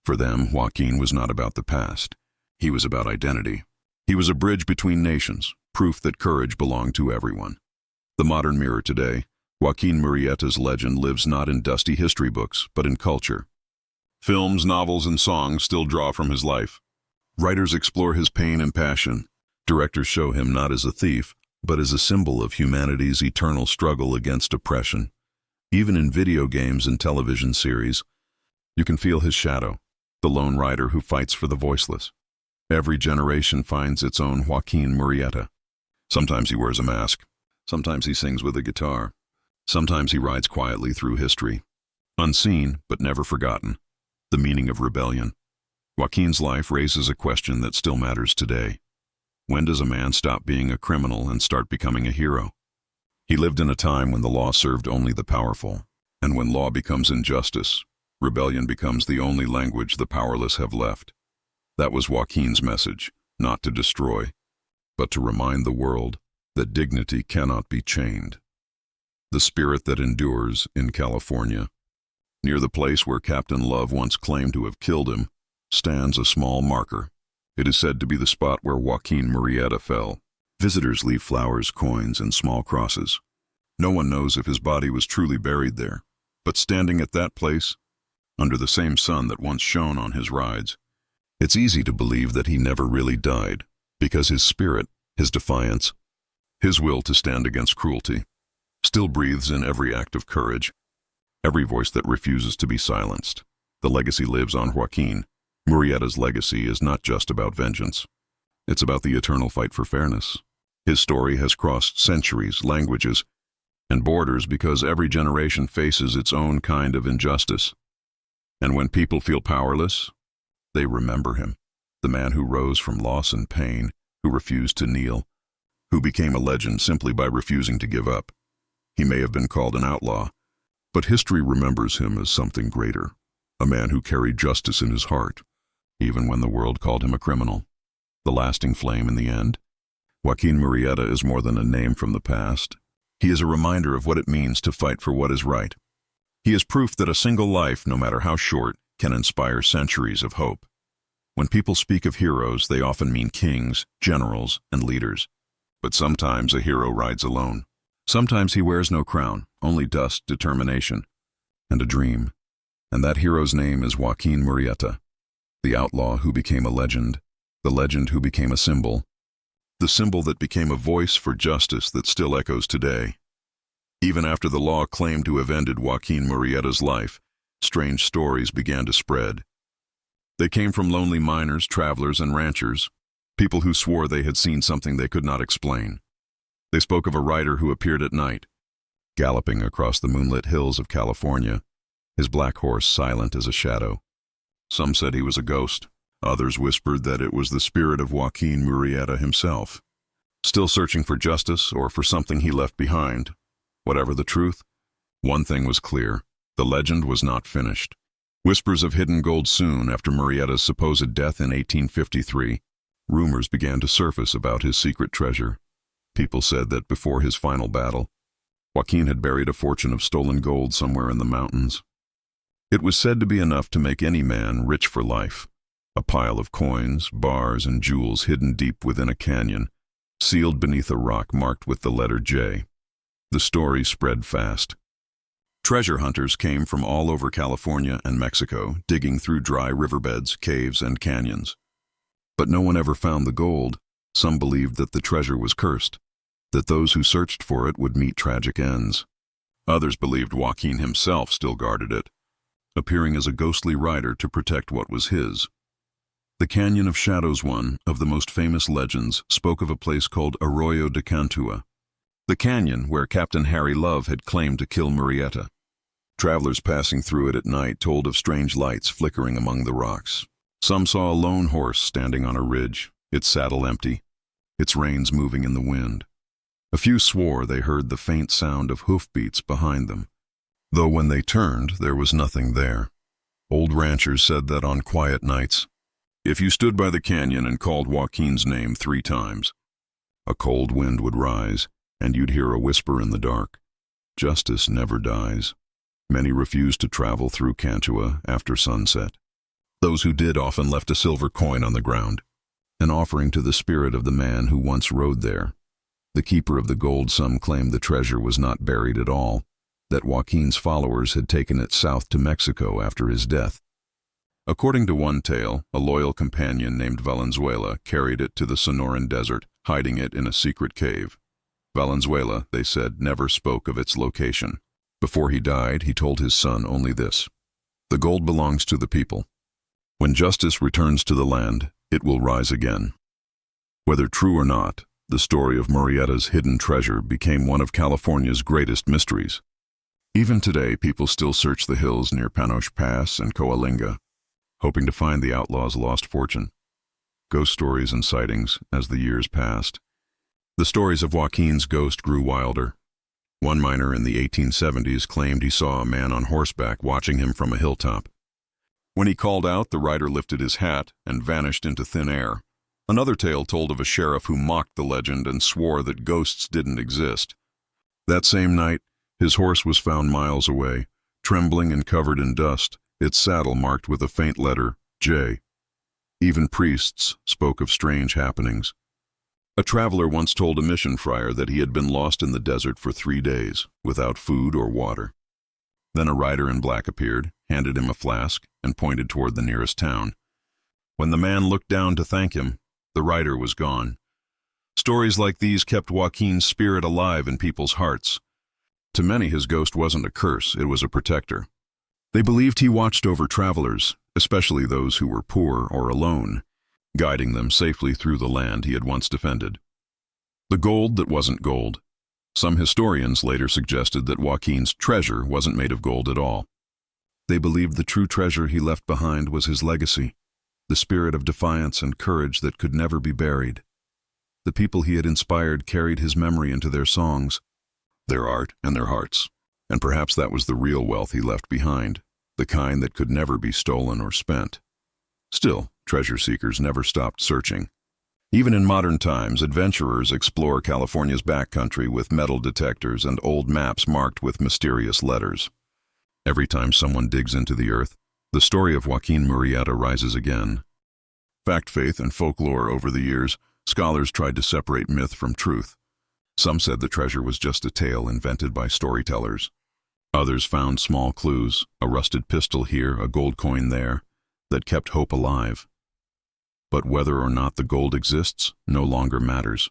For them, Joaquin was not about the past. He was about identity. He was a bridge between nations, proof that courage belonged to everyone. The modern mirror today, Joaquin Murrieta's legend lives not in dusty history books, but in culture. Films, novels, and songs still draw from his life. Writers explore his pain and passion. Directors show him not as a thief, but as a symbol of humanity's eternal struggle against oppression. Even in video games and television series, you can feel his shadow, the lone rider who fights for the voiceless. Every generation finds its own Joaquin Murrieta. Sometimes he wears a mask. Sometimes he sings with a guitar. Sometimes he rides quietly through history. Unseen, but never forgotten. The meaning of rebellion. Joaquin's life raises a question that still matters today. When does a man stop being a criminal and start becoming a hero? He lived in a time when the law served only the powerful, and when law becomes injustice, rebellion becomes the only language the powerless have left. That was Joaquin's message, not to destroy, but to remind the world that dignity cannot be chained. The spirit that endures in California. Near the place where Captain Love once claimed to have killed him, stands a small marker. It is said to be the spot where Joaquin Murrieta fell. Visitors leave flowers, coins, and small crosses. No one knows if his body was truly buried there, but standing at that place, under the same sun that once shone on his rides, it's easy to believe that he never really died, because his spirit, his defiance, his will to stand against cruelty, still breathes in every act of courage, every voice that refuses to be silenced. The legacy lives on. Joaquin Murrieta's legacy is not just about vengeance. It's about the eternal fight for fairness. His story has crossed centuries, languages, and borders because every generation faces its own kind of injustice. And when people feel powerless, they remember him, the man who rose from loss and pain, who refused to kneel, who became a legend simply by refusing to give up. He may have been called an outlaw, but history remembers him as something greater, a man who carried justice in his heart, even when the world called him a criminal. The lasting flame in the end. Joaquin Murrieta is more than a name from the past. He is a reminder of what it means to fight for what is right. He is proof that a single life, no matter how short, can inspire centuries of hope. When people speak of heroes, they often mean kings, generals, and leaders. But sometimes a hero rides alone. Sometimes he wears no crown, only dust, determination, and a dream. And that hero's name is Joaquin Murrieta, the outlaw who became a legend, the legend who became a symbol, the symbol that became a voice for justice that still echoes today. Even after the law claimed to have ended Joaquin Murrieta's life, strange stories began to spread. They came from lonely miners, travelers, and ranchers, people who swore they had seen something they could not explain. They spoke of a rider who appeared at night, galloping across the moonlit hills of California, his black horse silent as a shadow. Some said he was a ghost. Others whispered that it was the spirit of Joaquin Murrieta himself, still searching for justice or for something he left behind. Whatever the truth, one thing was clear: the legend was not finished. Whispers of hidden gold soon after Murrieta's supposed death in 1853. Rumors began to surface about his secret treasure. People said that before his final battle, Joaquin had buried a fortune of stolen gold somewhere in the mountains. It was said to be enough to make any man rich for life. A pile of coins, bars, and jewels hidden deep within a canyon, sealed beneath a rock marked with the letter J. The story spread fast. Treasure hunters came from all over California and Mexico, digging through dry riverbeds, caves, and canyons. But no one ever found the gold. Some believed that the treasure was cursed, that those who searched for it would meet tragic ends. Others believed Joaquin himself still guarded it, appearing as a ghostly rider to protect what was his. The Canyon of Shadows, one of the most famous legends, spoke of a place called Arroyo de Cantua, the canyon where Captain Harry Love had claimed to kill Murrieta. Travelers passing through it at night told of strange lights flickering among the rocks. Some saw a lone horse standing on a ridge, its saddle empty, its reins moving in the wind. A few swore they heard the faint sound of hoofbeats behind them, though when they turned, there was nothing there. Old ranchers said that on quiet nights, if you stood by the canyon and called Joaquin's name 3 times, a cold wind would rise, and you'd hear a whisper in the dark: justice never dies. Many refused to travel through Cantua after sunset. Those who did often left a silver coin on the ground, an offering to the spirit of the man who once rode there. The keeper of the gold, some claimed the treasure was not buried at all, that Joaquin's followers had taken it south to Mexico after his death. According to one tale, a loyal companion named Valenzuela carried it to the Sonoran desert, hiding it in a secret cave. Valenzuela, they said, never spoke of its location. Before he died, he told his son only this: "The gold belongs to the people. When justice returns to the land, it will rise again." Whether true or not, the story of Murrieta's hidden treasure became one of California's greatest mysteries. Even today, people still search the hills near Panoche Pass and Coalinga, hoping to find the outlaw's lost fortune. Ghost stories and sightings as the years passed. The stories of Joaquin's ghost grew wilder. One miner in the 1870s claimed he saw a man on horseback watching him from a hilltop. When he called out, the rider lifted his hat and vanished into thin air. Another tale told of a sheriff who mocked the legend and swore that ghosts didn't exist. That same night, his horse was found miles away, trembling and covered in dust, its saddle marked with a faint letter, J. Even priests spoke of strange happenings. A traveler once told a mission friar that he had been lost in the desert for 3 days, without food or water. Then a rider in black appeared, handed him a flask, and pointed toward the nearest town. When the man looked down to thank him, the rider was gone. Stories like these kept Joaquin's spirit alive in people's hearts. To many, his ghost wasn't a curse, it was a protector. They believed he watched over travelers, especially those who were poor or alone, guiding them safely through the land he had once defended. The gold that wasn't gold. Some historians later suggested that Joaquin's treasure wasn't made of gold at all. They believed the true treasure he left behind was his legacy, the spirit of defiance and courage that could never be buried. The people he had inspired carried his memory into their songs, their art, and their hearts. And perhaps that was the real wealth he left behind, the kind that could never be stolen or spent. Still, treasure seekers never stopped searching. Even in modern times, adventurers explore California's backcountry with metal detectors and old maps marked with mysterious letters. Every time someone digs into the earth, the story of Joaquin Murrieta rises again. Fact, faith, and folklore. Over the years, scholars tried to separate myth from truth. Some said the treasure was just a tale invented by storytellers. Others found small clues, a rusted pistol here, a gold coin there, that kept hope alive. But whether or not the gold exists no longer matters.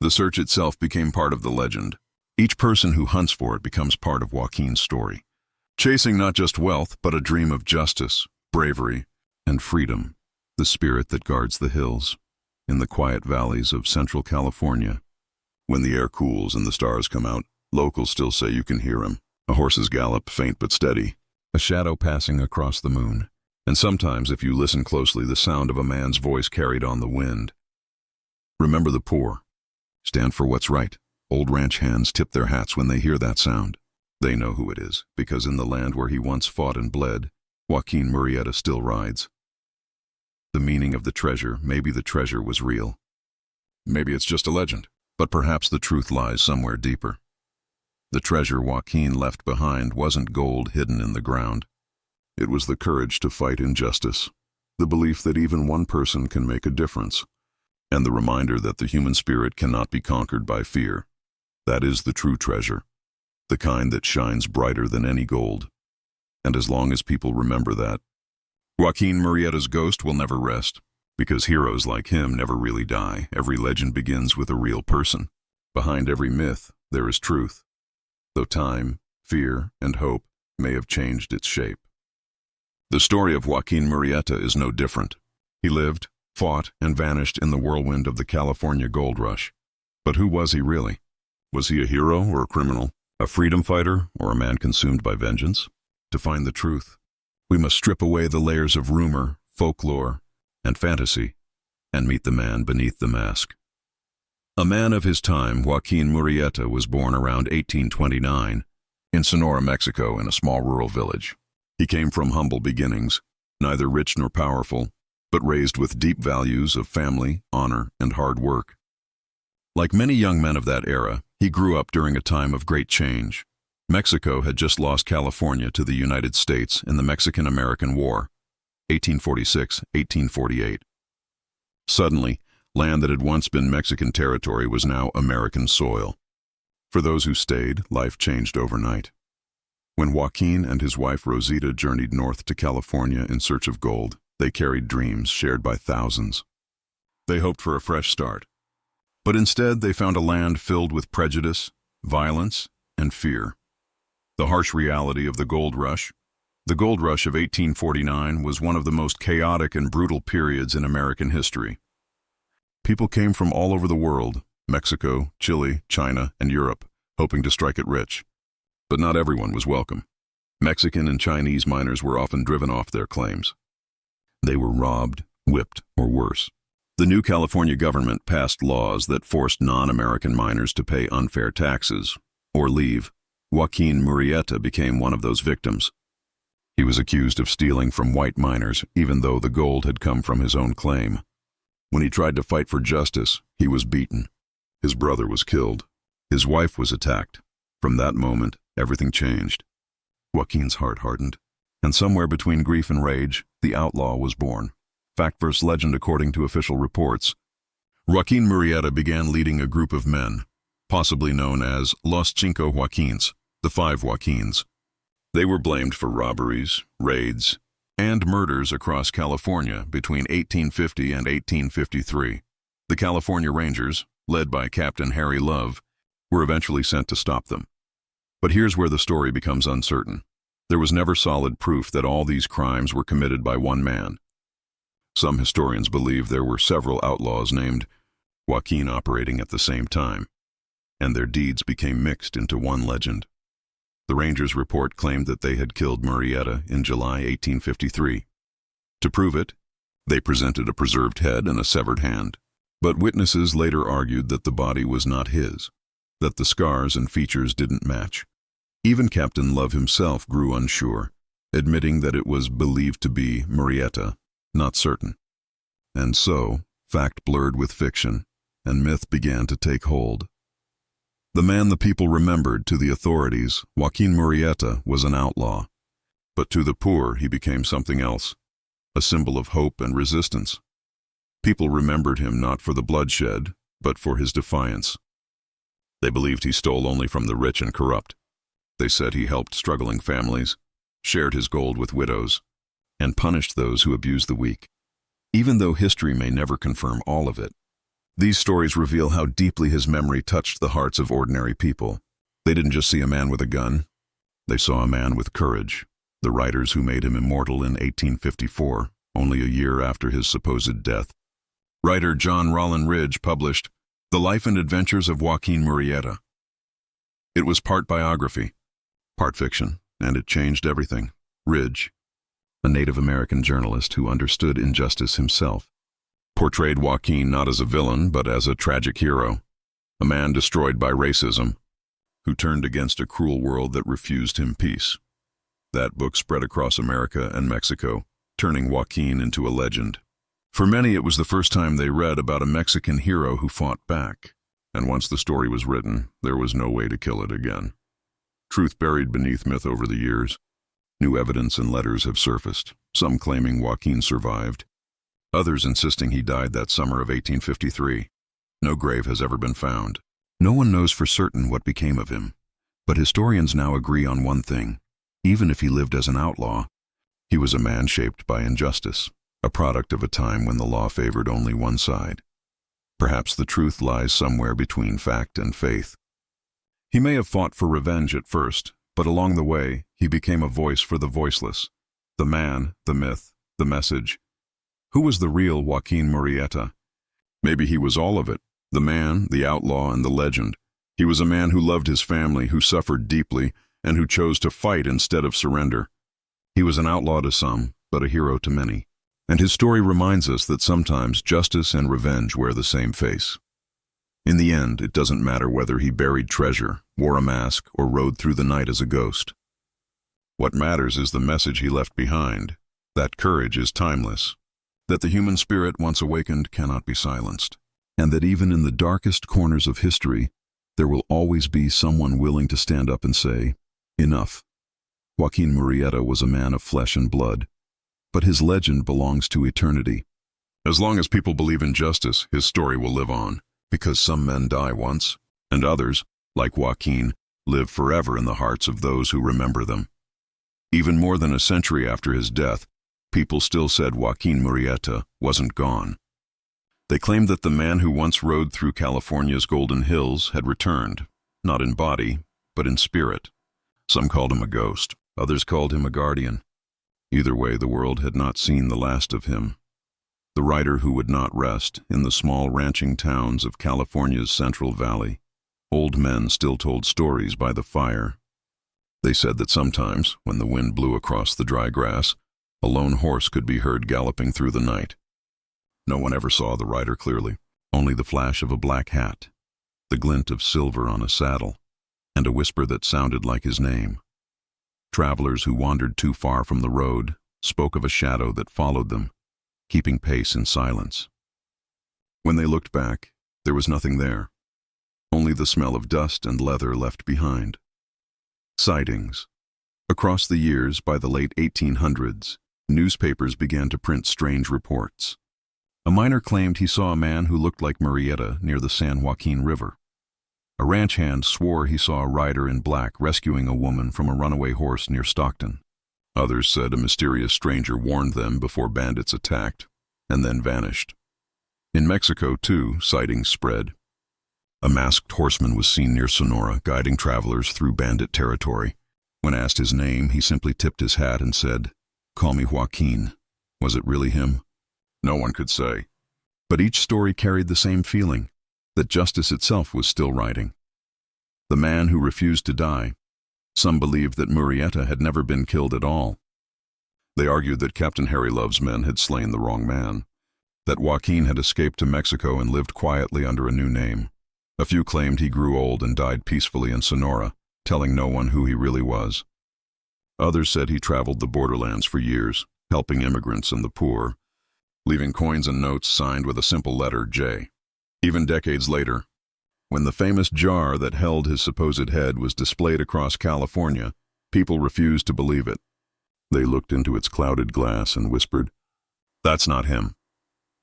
The search itself became part of the legend. Each person who hunts for it becomes part of Joaquin's story, chasing not just wealth, but a dream of justice, bravery, and freedom, the spirit that guards the hills, in the quiet valleys of Central California. When the air cools and the stars come out, locals still say you can hear him. A horse's gallop, faint but steady, a shadow passing across the moon, and sometimes, if you listen closely, the sound of a man's voice carried on the wind. Remember the poor. Stand for what's right. Old ranch hands tip their hats when they hear that sound. They know who it is, because in the land where he once fought and bled, Joaquin Murrieta still rides. The meaning of the treasure, maybe the treasure was real. Maybe it's just a legend, but perhaps the truth lies somewhere deeper. The treasure Joaquin left behind wasn't gold hidden in the ground. It was the courage to fight injustice, the belief that even one person can make a difference, and the reminder that the human spirit cannot be conquered by fear. That is the true treasure, the kind that shines brighter than any gold. And as long as people remember that, Joaquin Murrieta's ghost will never rest, because heroes like him never really die. Every legend begins with a real person. Behind every myth, there is truth, though time, fear, and hope may have changed its shape. The story of Joaquin Murrieta is no different. He lived, fought, and vanished in the whirlwind of the California gold rush. But who was he really? Was he a hero or a criminal? A freedom fighter or a man consumed by vengeance? To find the truth, we must strip away the layers of rumor, folklore, and fantasy, and meet the man beneath the mask. A man of his time, Joaquin Murrieta was born around 1829 in Sonora, Mexico, in a small rural village. He came from humble beginnings, neither rich nor powerful, but raised with deep values of family, honor, and hard work. Like many young men of that era, he grew up during a time of great change. Mexico had just lost California to the United States in the Mexican-American War, 1846-1848. Suddenly, land that had once been Mexican territory was now American soil. For those who stayed, life changed overnight. When Joaquin and his wife Rosita journeyed north to California in search of gold, they carried dreams shared by thousands. They hoped for a fresh start. But instead, they found a land filled with prejudice, violence, and fear. The harsh reality of the gold rush. The gold rush of 1849 was one of the most chaotic and brutal periods in American history. People came from all over the world, Mexico, Chile, China, and Europe, hoping to strike it rich. But not everyone was welcome. Mexican and Chinese miners were often driven off their claims. They were robbed, whipped, or worse. The new California government passed laws that forced non-American miners to pay unfair taxes, or leave. Joaquin Murrieta became one of those victims. He was accused of stealing from white miners, even though the gold had come from his own claim. When he tried to fight for justice, he was beaten. His brother was killed. His wife was attacked. From that moment, everything changed. Joaquin's heart hardened, and somewhere between grief and rage, the outlaw was born. Fact versus legend according to official reports. Joaquin Murrieta began leading a group of men, possibly known as Los Cinco Joaquins, the Five Joaquins. They were blamed for robberies, raids, and murders across California between 1850 and 1853. The California Rangers, led by Captain Harry Love, were eventually sent to stop them. But here's where the story becomes uncertain. There was never solid proof that all these crimes were committed by one man. Some historians believe there were several outlaws named Joaquin operating at the same time, and their deeds became mixed into one legend. The Rangers' report claimed that they had killed Murrieta in July 1853. To prove it, they presented a preserved head and a severed hand. But witnesses later argued that the body was not his, that the scars and features didn't match. Even Captain Love himself grew unsure, admitting that it was believed to be Murrieta, not certain. And so, fact blurred with fiction, and myth began to take hold. The man the people remembered to the authorities, Joaquin Murrieta, was an outlaw. But to the poor, he became something else, a symbol of hope and resistance. People remembered him not for the bloodshed, but for his defiance. They believed he stole only from the rich and corrupt. They said he helped struggling families, shared his gold with widows, and punished those who abused the weak. Even though history may never confirm all of it, these stories reveal how deeply his memory touched the hearts of ordinary people. They didn't just see a man with a gun. They saw a man with courage, the writers who made him immortal in 1854, only a year after his supposed death. Writer John Rollin Ridge published The Life and Adventures of Joaquin Murrieta. It was part biography, part fiction, and it changed everything. Ridge, a Native American journalist who understood injustice himself, portrayed Joaquin not as a villain but as a tragic hero, a man destroyed by racism, who turned against a cruel world that refused him peace. That book spread across America and Mexico, turning Joaquin into a legend. For many, it was the first time they read about a Mexican hero who fought back, and once the story was written, there was no way to kill it again. Truth buried beneath myth over the years. New evidence and letters have surfaced, some claiming Joaquin survived, others insisting he died that summer of 1853. No grave has ever been found. No one knows for certain what became of him, but historians now agree on one thing. Even if he lived as an outlaw, he was a man shaped by injustice, a product of a time when the law favored only one side. Perhaps the truth lies somewhere between fact and faith. He may have fought for revenge at first, but along the way, he became a voice for the voiceless. The man, the myth, the message. Who was the real Joaquin Murrieta? Maybe he was all of it, the man, the outlaw, and the legend. He was a man who loved his family, who suffered deeply, and who chose to fight instead of surrender. He was an outlaw to some, but a hero to many. And his story reminds us that sometimes justice and revenge wear the same face. In the end, it doesn't matter whether he buried treasure, wore a mask, or rode through the night as a ghost. What matters is the message he left behind, that courage is timeless, that the human spirit once awakened cannot be silenced, and that even in the darkest corners of history, there will always be someone willing to stand up and say, enough. Joaquin Murrieta was a man of flesh and blood, but his legend belongs to eternity. As long as people believe in justice, his story will live on, because some men die once, and others, like Joaquin, live forever in the hearts of those who remember them. Even more than a century after his death, people still said Joaquin Murrieta wasn't gone. They claimed that the man who once rode through California's Golden Hills had returned, not in body, but in spirit. Some called him a ghost, others called him a guardian. Either way, the world had not seen the last of him. The writer who would not rest in the small ranching towns of California's Central Valley. Old men still told stories by the fire. They said that sometimes, when the wind blew across the dry grass, a lone horse could be heard galloping through the night. No one ever saw the rider clearly, only the flash of a black hat, the glint of silver on a saddle, and a whisper that sounded like his name. Travelers who wandered too far from the road spoke of a shadow that followed them, keeping pace in silence. When they looked back, there was nothing there, only the smell of dust and leather left behind. Sightings. Across the years, by the late 1800s, newspapers began to print strange reports. A miner claimed he saw a man who looked like Murrieta near the San Joaquin River. A ranch hand swore he saw a rider in black rescuing a woman from a runaway horse near Stockton. Others said a mysterious stranger warned them before bandits attacked, and then vanished. In Mexico, too, sightings spread. A masked horseman was seen near Sonora, guiding travelers through bandit territory. When asked his name, he simply tipped his hat and said, "Call me Joaquin." Was it really him? No one could say. But each story carried the same feeling, that justice itself was still writing. The man who refused to die. Some believed that Murrieta had never been killed at all. They argued that Captain Harry Love's men had slain the wrong man, that Joaquin had escaped to Mexico and lived quietly under a new name. A few claimed he grew old and died peacefully in Sonora, telling no one who he really was. Others said he traveled the borderlands for years, helping immigrants and the poor, leaving coins and notes signed with a simple letter J. Even decades later, when the famous jar that held his supposed head was displayed across California, people refused to believe it. They looked into its clouded glass and whispered, "That's not him."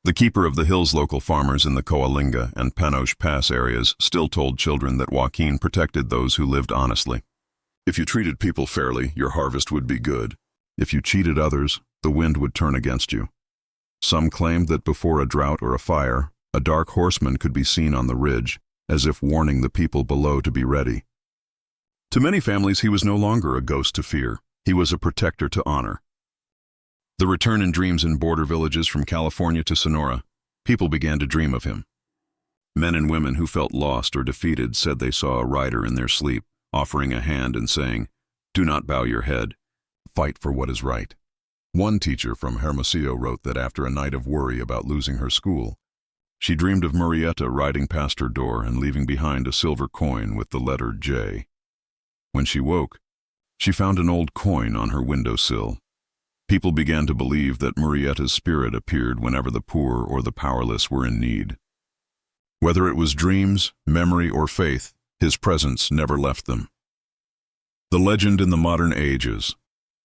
The keeper of the hills local farmers in the Coalinga and Panoche Pass areas still told children that Joaquin protected those who lived honestly. If you treated people fairly, your harvest would be good. If you cheated others, the wind would turn against you. Some claimed that before a drought or a fire, a dark horseman could be seen on the ridge, as if warning the people below to be ready. To many families, he was no longer a ghost to fear. He was a protector to honor. The return in dreams in border villages from California to Sonora, people began to dream of him. Men and women who felt lost or defeated said they saw a rider in their sleep, offering a hand and saying, "Do not bow your head. Fight for what is right." One teacher from Hermosillo wrote that after a night of worry about losing her school, she dreamed of Murrieta riding past her door and leaving behind a silver coin with the letter J. When she woke, she found an old coin on her windowsill. People began to believe that Murrieta's spirit appeared whenever the poor or the powerless were in need. Whether it was dreams, memory, or faith, his presence never left them. The legend in the modern ages.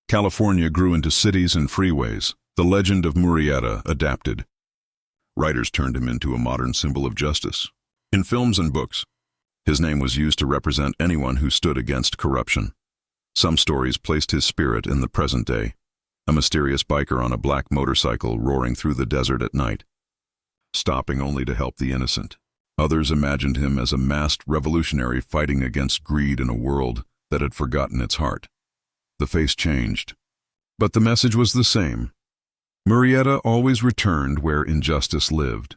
California grew into cities and freeways. The legend of Murrieta adapted. Writers turned him into a modern symbol of justice. In films and books, his name was used to represent anyone who stood against corruption. Some stories placed his spirit in the present day, a mysterious biker on a black motorcycle roaring through the desert at night, stopping only to help the innocent. Others imagined him as a masked revolutionary fighting against greed in a world that had forgotten its heart. The face changed, but the message was the same. Murrieta always returned where injustice lived.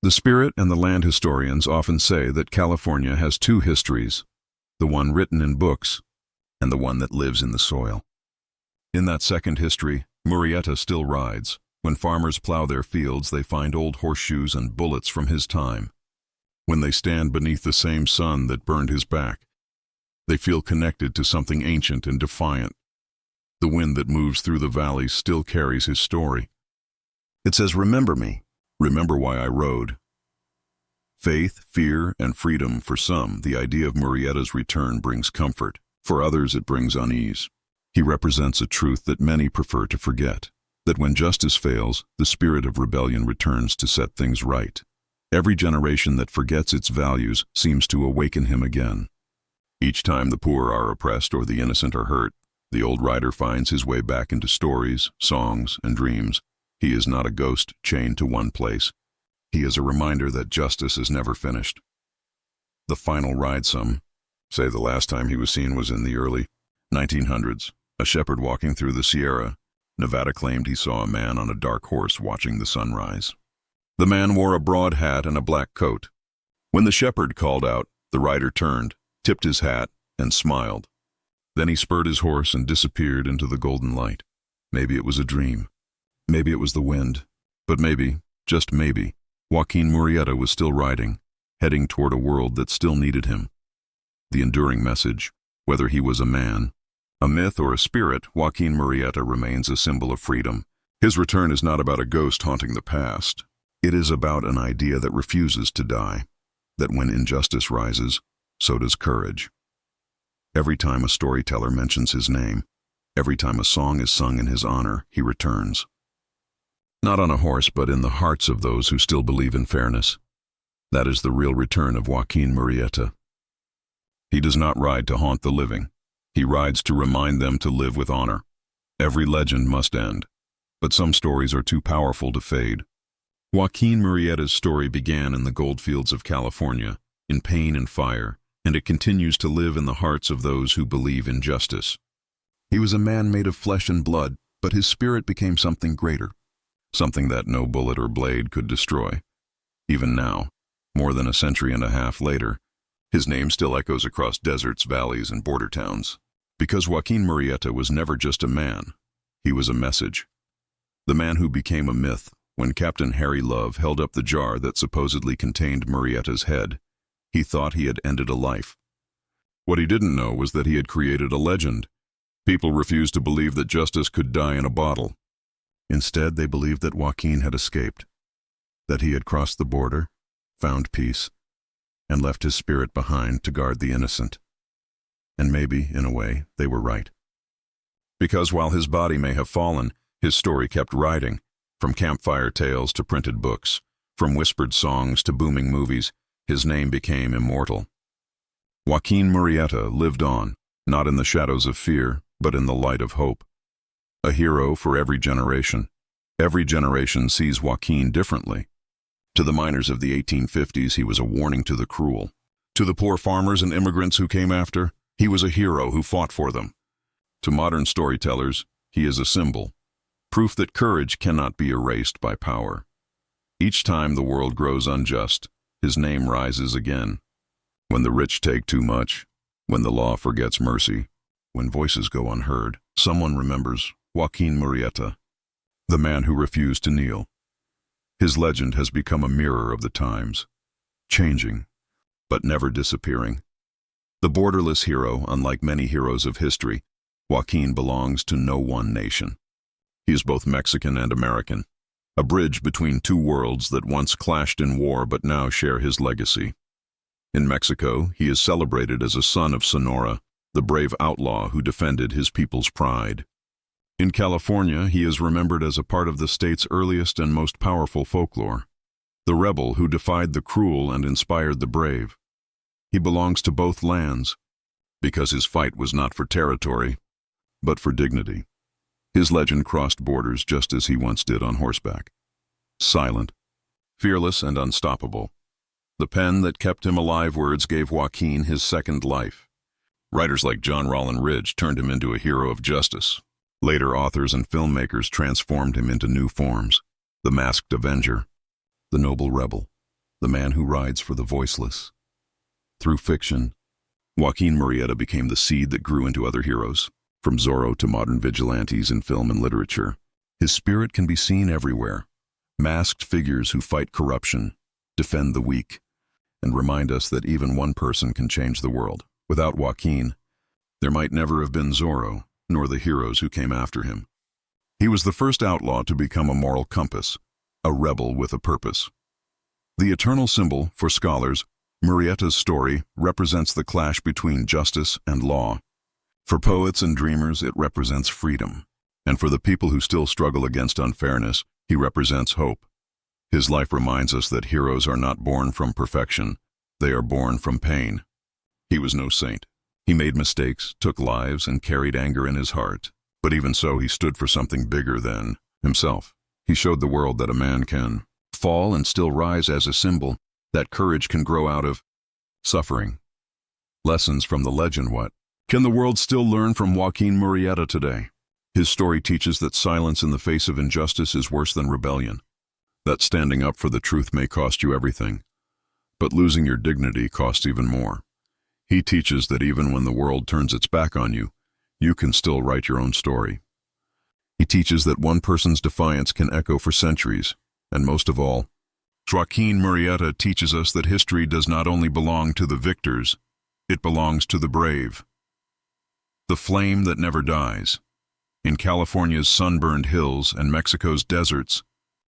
The spirit and the land historians often say that California has two histories, the one written in books and the one that lives in the soil. In that second history, Murrieta still rides. When farmers plow their fields, they find old horseshoes and bullets from his time. When they stand beneath the same sun that burned his back, they feel connected to something ancient and defiant. The wind that moves through the valleys still carries his story. It says, "Remember me. Remember why I rode." Faith, fear, and freedom for some, the idea of Murrieta's return brings comfort. For others, it brings unease. He represents a truth that many prefer to forget, that when justice fails, the spirit of rebellion returns to set things right. Every generation that forgets its values seems to awaken him again. Each time the poor are oppressed or the innocent are hurt, the old writer finds his way back into stories, songs, and dreams. He is not a ghost chained to one place. He is a reminder that justice is never finished. The final ride. Some say the last time he was seen was in the early 1900s. A shepherd walking through the Sierra Nevada claimed he saw a man on a dark horse watching the sunrise. The man wore a broad hat and a black coat. When the shepherd called out, the rider turned, tipped his hat, and smiled. Then he spurred his horse and disappeared into the golden light. Maybe it was a dream. Maybe it was the wind. But maybe, just maybe, Joaquin Murrieta was still riding, heading toward a world that still needed him. The enduring message, whether he was a man, a myth, or a spirit, Joaquin Murrieta remains a symbol of freedom. His return is not about a ghost haunting the past. It is about an idea that refuses to die, that when injustice rises, so does courage. Every time a storyteller mentions his name, every time a song is sung in his honor, he returns. Not on a horse, but in the hearts of those who still believe in fairness. That is the real return of Joaquin Murrieta. He does not ride to haunt the living. He rides to remind them to live with honor. Every legend must end, but some stories are too powerful to fade. Joaquin Murrieta's story began in the goldfields of California, in pain and fire, and it continues to live in the hearts of those who believe in justice. He was a man made of flesh and blood, but his spirit became something greater, something that no bullet or blade could destroy. Even now, more than a century and a half later, his name still echoes across deserts, valleys, and border towns. Because Joaquin Murrieta was never just a man, he was a message. The man who became a myth when Captain Harry Love held up the jar that supposedly contained Murrieta's head. He thought he had ended a life. What he didn't know was that he had created a legend. People refused to believe that justice could die in a bottle. Instead, they believed that Joaquin had escaped, that he had crossed the border, found peace, and left his spirit behind to guard the innocent. And maybe, in a way, they were right. Because while his body may have fallen, his story kept riding, from campfire tales to printed books, from whispered songs to booming movies, his name became immortal. Joaquin Murrieta lived on, not in the shadows of fear, but in the light of hope. A hero for every generation. Every generation sees Joaquin differently. To the miners of the 1850s, he was a warning to the cruel. To the poor farmers and immigrants who came after, he was a hero who fought for them. To modern storytellers, he is a symbol, proof that courage cannot be erased by power. Each time the world grows unjust, his name rises again. When the rich take too much, when the law forgets mercy, when voices go unheard, someone remembers Joaquin Murrieta, the man who refused to kneel. His legend has become a mirror of the times, changing, but never disappearing. The borderless hero, unlike many heroes of history, Joaquin belongs to no one nation. He is both Mexican and American, a bridge between two worlds that once clashed in war but now share his legacy. In Mexico, he is celebrated as a son of Sonora, the brave outlaw who defended his people's pride. In California, he is remembered as a part of the state's earliest and most powerful folklore, the rebel who defied the cruel and inspired the brave. He belongs to both lands, because his fight was not for territory, but for dignity. His legend crossed borders just as he once did on horseback. Silent, fearless, and unstoppable. The pen that kept him alive words gave Joaquin his second life. Writers like John Rollin Ridge turned him into a hero of justice. Later authors and filmmakers transformed him into new forms. The masked avenger, the noble rebel, the man who rides for the voiceless. Through fiction, Joaquin Murrieta became the seed that grew into other heroes. From Zorro to modern vigilantes in film and literature, his spirit can be seen everywhere. Masked figures who fight corruption, defend the weak, and remind us that even one person can change the world. Without Joaquin, there might never have been Zorro, nor the heroes who came after him. He was the first outlaw to become a moral compass, a rebel with a purpose. The eternal symbol, for scholars, Murrieta's story represents the clash between justice and law. For poets and dreamers, it represents freedom. And for the people who still struggle against unfairness, he represents hope. His life reminds us that heroes are not born from perfection, they are born from pain. He was no saint. He made mistakes, took lives, and carried anger in his heart. But even so, he stood for something bigger than himself. He showed the world that a man can fall and still rise as a symbol, that courage can grow out of suffering. Lessons from the legend. What can the world still learn from Joaquin Murrieta today? His story teaches that silence in the face of injustice is worse than rebellion, that standing up for the truth may cost you everything, but losing your dignity costs even more. He teaches that even when the world turns its back on you, you can still write your own story. He teaches that one person's defiance can echo for centuries, and most of all, Joaquin Murrieta teaches us that history does not only belong to the victors, it belongs to the brave. The flame that never dies. In California's sunburned hills and Mexico's deserts,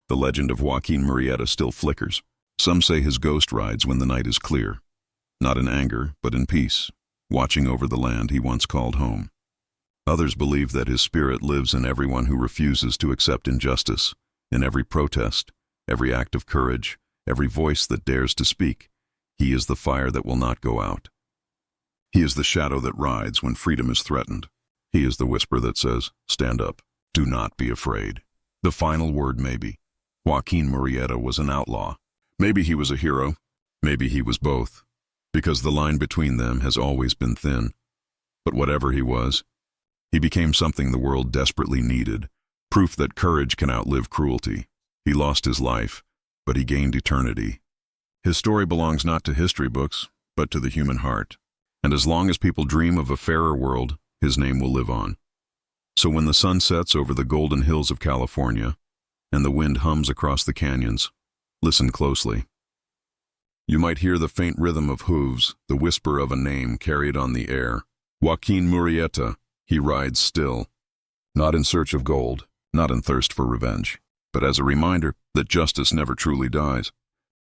the legend of Joaquin Murrieta still flickers. Some say his ghost rides when the night is clear, not in anger, but in peace, watching over the land he once called home. Others believe that his spirit lives in everyone who refuses to accept injustice, in every protest, every act of courage, every voice that dares to speak. He is the fire that will not go out. He is the shadow that rides when freedom is threatened. He is the whisper that says, "Stand up, do not be afraid." The final word maybe. Joaquin Murrieta was an outlaw. Maybe he was a hero. Maybe he was both, because the line between them has always been thin. But whatever he was, he became something the world desperately needed, proof that courage can outlive cruelty. He lost his life, but he gained eternity. His story belongs not to history books, but to the human heart. And as long as people dream of a fairer world, his name will live on. So when the sun sets over the golden hills of California, and the wind hums across the canyons, listen closely. You might hear the faint rhythm of hooves, the whisper of a name carried on the air. Joaquin Murrieta, he rides still, not in search of gold, not in thirst for revenge, but as a reminder that justice never truly dies.